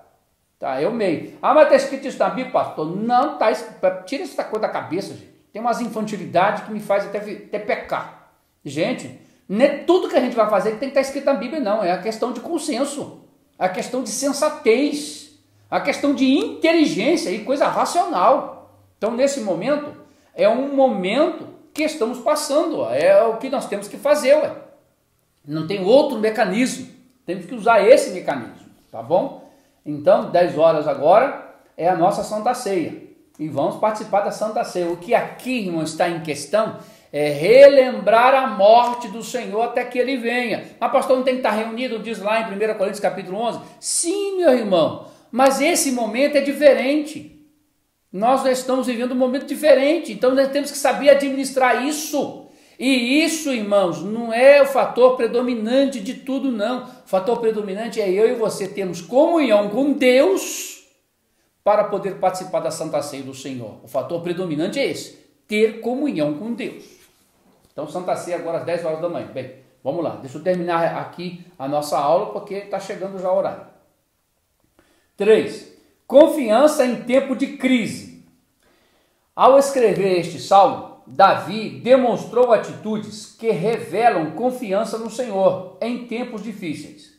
Tá, é o meio. Ah, mas está escrito isso na Bíblia, pastor? Não, está escrito. Tira essa coisa da cabeça, gente. Tem umas infantilidades que me faz até pecar. Gente, não é tudo que a gente vai fazer que tem que estar escrito na Bíblia, não. É a questão de consenso. É a questão de sensatez. A questão de inteligência e coisa racional. Então, nesse momento, é um momento que estamos passando, é o que nós temos que fazer, ué. Não tem outro mecanismo, temos que usar esse mecanismo, tá bom? Então, 10 horas agora é a nossa Santa Ceia e vamos participar da Santa Ceia. O que aqui, irmão, está em questão é relembrar a morte do Senhor até que Ele venha. Mas pastor, não tem que estar reunido, diz lá em 1 Coríntios capítulo 11? Sim, meu irmão, mas esse momento é diferente. Nós estamos vivendo um momento diferente, então nós temos que saber administrar isso. E isso, irmãos, não é o fator predominante de tudo, não. O fator predominante é eu e você termos comunhão com Deus para poder participar da Santa Ceia do Senhor. O fator predominante é esse, ter comunhão com Deus. Então, Santa Ceia agora às 10 horas da manhã. Bem, vamos lá, deixa eu terminar aqui a nossa aula porque está chegando já o horário. 3. Confiança em tempo de crise. Ao escrever este salmo, Davi demonstrou atitudes que revelam confiança no Senhor em tempos difíceis.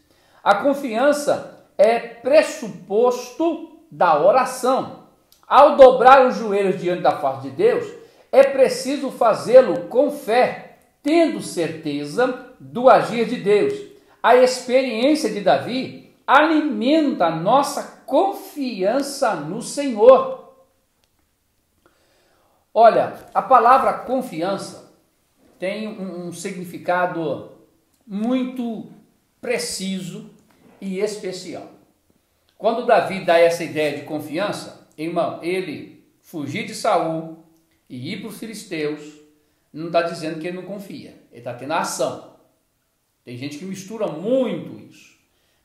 A confiança é pressuposto da oração. Ao dobrar os joelhos diante da face de Deus, é preciso fazê-lo com fé, tendo certeza do agir de Deus. A experiência de Davi alimenta a nossa confiança no Senhor. Olha, a palavra confiança tem um significado muito preciso e especial. Quando Davi dá essa ideia de confiança, irmão, ele fugir de Saul e ir para os filisteus, não está dizendo que ele não confia, ele está tendo ação. Tem gente que mistura muito isso.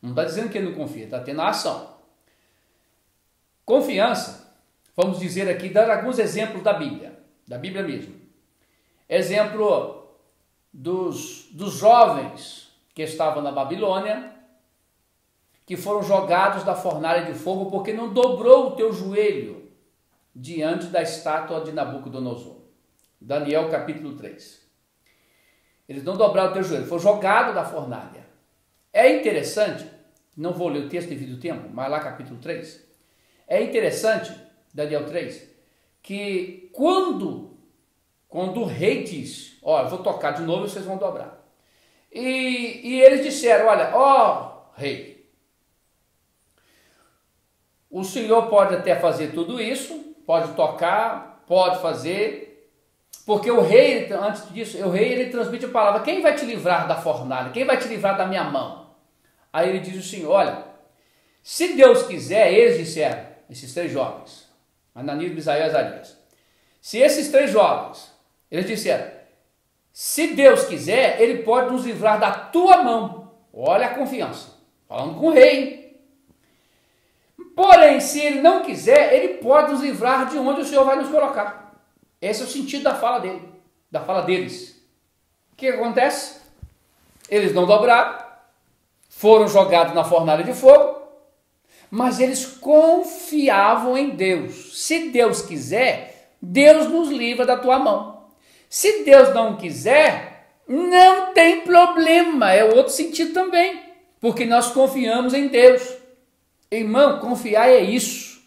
Não está dizendo que ele não confia, está tendo ação. Confiança, vamos dizer aqui, dar alguns exemplos da Bíblia mesmo. Exemplo dos jovens que estavam na Babilônia, que foram jogados da fornalha de fogo porque não dobrou o teu joelho diante da estátua de Nabucodonosor. Daniel capítulo 3. Eles não dobraram o teu joelho, foram jogados da fornalha. É interessante, não vou ler o texto devido ao tempo, mas lá capítulo 3, é interessante, Daniel 3, que quando o rei diz, eu vou tocar de novo e vocês vão dobrar. E eles disseram, olha, rei, o senhor pode até fazer tudo isso, pode tocar, pode fazer, porque o rei, antes disso, ele transmite a palavra, quem vai te livrar da fornalha? Quem vai te livrar da minha mão? Aí ele diz o Senhor, olha, se Deus quiser, eles disseram, esses 3 jovens, Ananias, Misael e Azarias, se esses 3 jovens, eles disseram, se Deus quiser, Ele pode nos livrar da tua mão. Olha a confiança, falando com o rei. Porém, se Ele não quiser, Ele pode nos livrar de onde o Senhor vai nos colocar. Esse é o sentido da fala dele, da fala deles. O que acontece? Eles não dobraram, foram jogados na fornalha de fogo, mas eles confiavam em Deus. Se Deus quiser, Deus nos livra da tua mão. Se Deus não quiser, não tem problema, é outro sentido também, porque nós confiamos em Deus. Irmão, confiar é isso.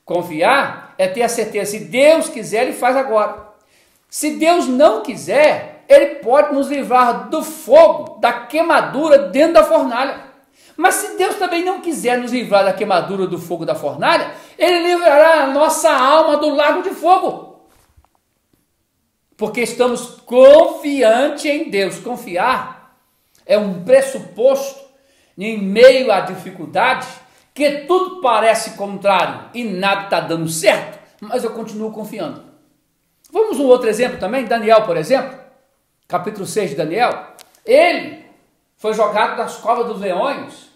Confiar é ter a certeza, se Deus quiser, Ele faz agora. Se Deus não quiser, Ele pode nos livrar do fogo, da queimadura dentro da fornalha. Mas se Deus também não quiser nos livrar da queimadura do fogo da fornalha, Ele livrará a nossa alma do lago de fogo. porque estamos confiantes em Deus. Confiar é um pressuposto em meio à dificuldade, que tudo parece contrário e nada está dando certo, mas eu continuo confiando. Vamos um outro exemplo também, Daniel, por exemplo, capítulo 6 de Daniel. Ele foi jogado nas covas dos leões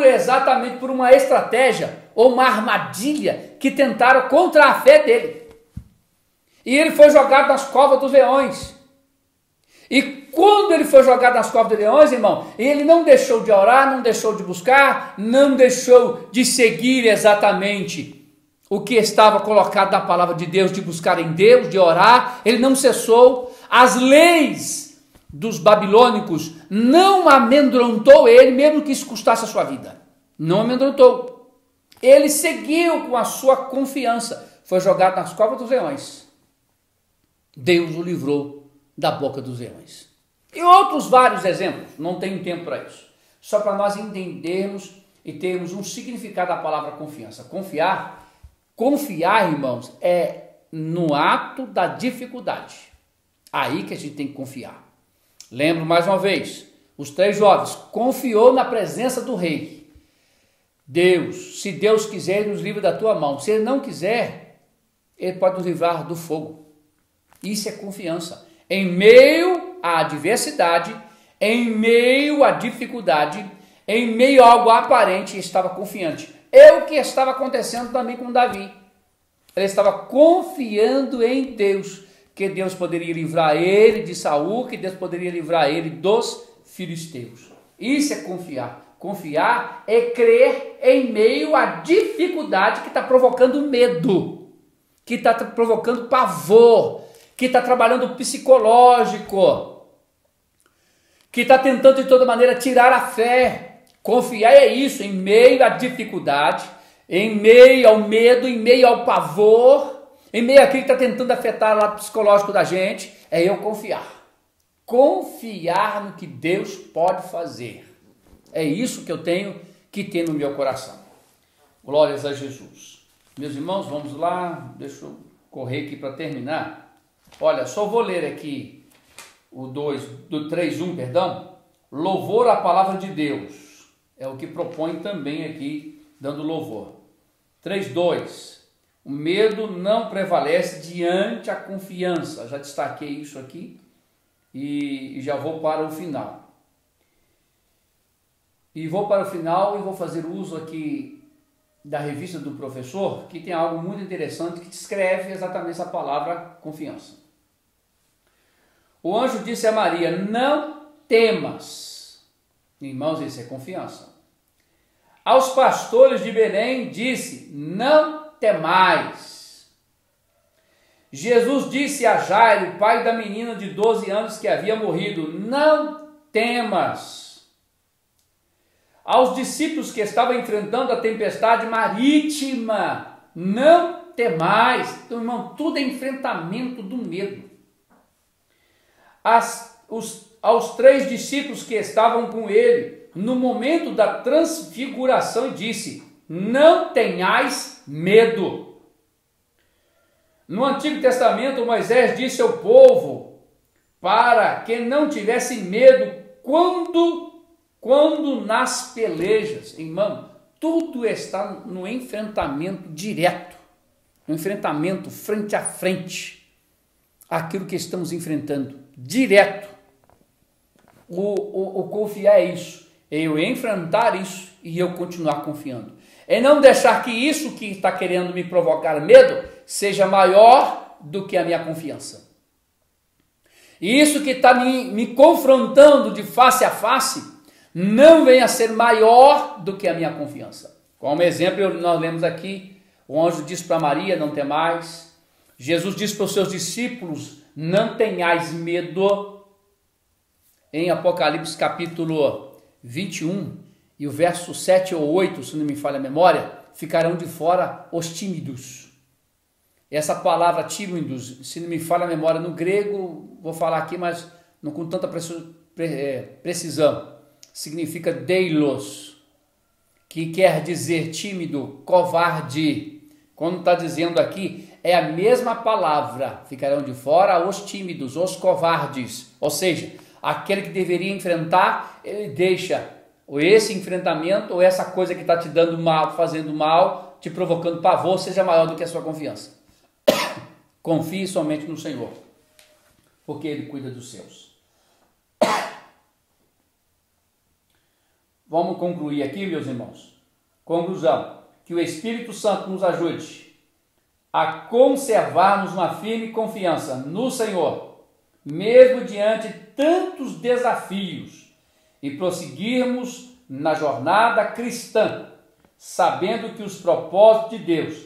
exatamente por uma estratégia ou uma armadilha que tentaram contra a fé dele. E ele foi jogado nas covas dos leões. E quando ele foi jogado nas covas dos leões, irmão, ele não deixou de orar, não deixou de buscar, não deixou de seguir exatamente o que estava colocado na palavra de Deus, de buscar em Deus, de orar. Ele não cessou. As leis dos babilônicos não amedrontou ele, mesmo que isso custasse a sua vida. Não amedrontou. Ele seguiu com a sua confiança. Foi jogado nas covas dos leões. Deus o livrou da boca dos leões. E outros vários exemplos, não tenho tempo para isso. Só para nós entendermos e termos um significado da palavra confiança. Confiar, irmãos, é no ato da dificuldade. Aí que a gente tem que confiar. Lembro mais uma vez, os 3 jovens confiou na presença do rei. Deus, se Deus quiser, Ele nos livra da tua mão. Se Ele não quiser, Ele pode nos livrar do fogo. Isso é confiança. Em meio à adversidade, em meio à dificuldade, em meio a algo aparente, estava confiante. É o que estava acontecendo também com Davi. Ele estava confiando em Deus, que Deus poderia livrar ele de Saul, que Deus poderia livrar ele dos filisteus. Isso é confiar. Confiar é crer em meio à dificuldade que está provocando medo, que está provocando pavor, que está trabalhando o psicológico, que está tentando de toda maneira tirar a fé. Confiar é isso, em meio à dificuldade, em meio ao medo, em meio ao pavor, em meio àquilo que está tentando afetar o lado psicológico da gente, é eu confiar. Confiar no que Deus pode fazer. É isso que eu tenho que ter no meu coração. Glórias a Jesus. Meus irmãos, vamos lá, deixa eu correr aqui para terminar. Olha, só vou ler aqui o 3:1, perdão. Louvor à palavra de Deus. É o que propõe também aqui, dando louvor. 3:2. O medo não prevalece diante a confiança. Já destaquei isso aqui e já vou para o final. E vou para o final e vou fazer uso aqui da revista do professor, que tem algo muito interessante que descreve exatamente essa palavra confiança. O anjo disse a Maria: não temas. Irmãos, isso é confiança. Aos pastores de Belém disse: não temais. Jesus disse a Jairo, pai da menina de 12 anos que havia morrido: não temas. Aos discípulos que estavam enfrentando a tempestade marítima: não temais. Então, irmão, tudo é enfrentamento do medo. Aos 3 discípulos que estavam com ele no momento da transfiguração, disse: não tenhais medo. No Antigo Testamento, Moisés disse ao povo para que não tivesse medo quando nas pelejas. Irmão, tudo está no enfrentamento direto, no enfrentamento frente a frente, aquilo que estamos enfrentando, direto. O confiar é isso, é eu enfrentar isso e eu continuar confiando. É não deixar que isso que está querendo me provocar medo seja maior do que a minha confiança. E isso que está me confrontando de face a face não venha a ser maior do que a minha confiança. Como exemplo, nós lemos aqui, o anjo disse para Maria: não temais. Jesus disse para os seus discípulos: não tenhais medo. Em Apocalipse capítulo 21 e o verso 7 ou 8, se não me falha a memória, ficarão de fora os tímidos. Essa palavra tímidos, se não me falha a memória no grego, vou falar aqui, mas não com tanta precisão, significa deilos, que quer dizer tímido, covarde. Quando está dizendo aqui, é a mesma palavra. Ficarão de fora os tímidos, os covardes. Ou seja, aquele que deveria enfrentar, ele deixa esse enfrentamento ou essa coisa que está te dando mal, fazendo mal, te provocando pavor, seja maior do que a sua confiança. Confie somente no Senhor, porque Ele cuida dos seus. Vamos concluir aqui, meus irmãos. Conclusão, que o Espírito Santo nos ajude a conservarmos uma firme confiança no Senhor, mesmo diante de tantos desafios, e prosseguirmos na jornada cristã, sabendo que os propósitos de Deus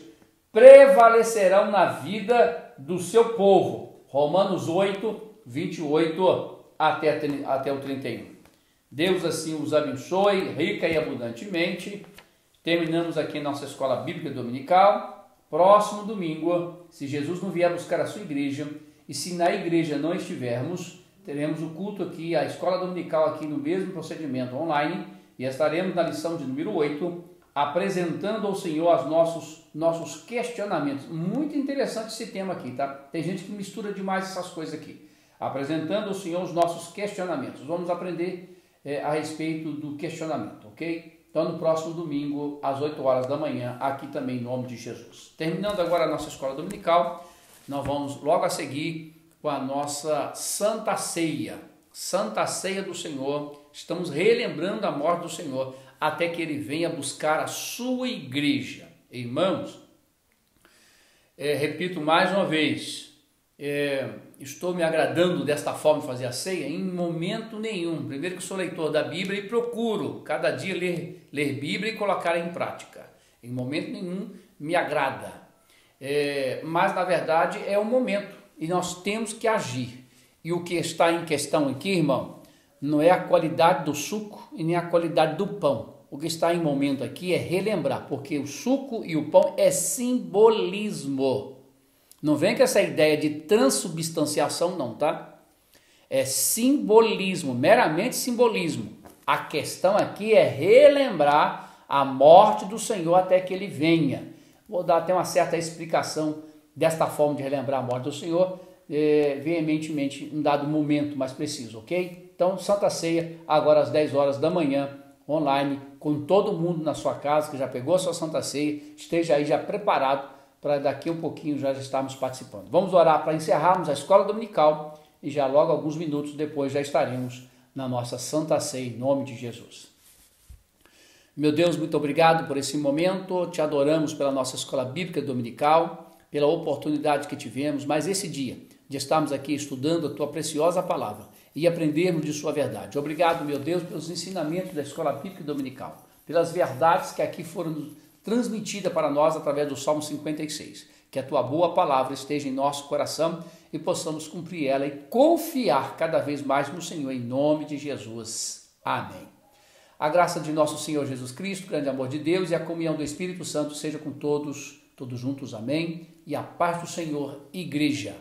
prevalecerão na vida do seu povo. Romanos 8, 28 até o 31. Deus assim os abençoe, rica e abundantemente. Terminamos aqui nossa escola bíblica dominical. Próximo domingo, se Jesus não vier buscar a sua igreja, e se na igreja não estivermos, teremos o culto aqui, a escola dominical aqui no mesmo procedimento online, e estaremos na lição de número 8, apresentando ao Senhor os nossos questionamentos. Muito interessante esse tema aqui, tá? Tem gente que mistura demais essas coisas aqui. Apresentando ao Senhor os nossos questionamentos. Vamos aprender a respeito do questionamento, ok? Então, no próximo domingo, às 8 horas da manhã, aqui também, em nome de Jesus. Terminando agora a nossa escola dominical, nós vamos logo a seguir com a nossa Santa Ceia. Santa Ceia do Senhor. Estamos relembrando a morte do Senhor até que Ele venha buscar a sua igreja. Irmãos, repito mais uma vez, estou me agradando desta forma de fazer a ceia? Em momento nenhum. Primeiro que sou leitor da Bíblia e procuro cada dia ler Bíblia e colocar em prática. Em momento nenhum me agrada. Mas na verdade é o momento e nós temos que agir. E o que está em questão aqui, irmão, não é a qualidade do suco e nem a qualidade do pão. O que está em momento aqui é relembrar, porque o suco e o pão é simbolismo. Não vem com essa ideia de transubstanciação não, tá? É simbolismo, meramente simbolismo. A questão aqui é relembrar a morte do Senhor até que Ele venha. Vou dar até uma certa explicação desta forma de relembrar a morte do Senhor, veementemente, em dado momento mais preciso, ok? Então, Santa Ceia, agora às 10 horas da manhã, online, com todo mundo na sua casa, que já pegou a sua Santa Ceia, esteja aí já preparado para daqui um pouquinho já estarmos participando. Vamos orar para encerrarmos a escola dominical e já logo alguns minutos depois já estaremos na nossa Santa Ceia, em nome de Jesus. Meu Deus, muito obrigado por esse momento, te adoramos pela nossa escola bíblica dominical, pela oportunidade que tivemos, mas esse dia de estarmos aqui estudando a tua preciosa palavra e aprendermos de sua verdade. Obrigado, meu Deus, pelos ensinamentos da escola bíblica dominical, pelas verdades que aqui foram transmitida para nós através do Salmo 56. Que a tua boa palavra esteja em nosso coração e possamos cumprir ela e confiar cada vez mais no Senhor, em nome de Jesus. Amém. A graça de nosso Senhor Jesus Cristo, o grande amor de Deus e a comunhão do Espírito Santo seja com todos juntos. Amém. E a paz do Senhor, igreja.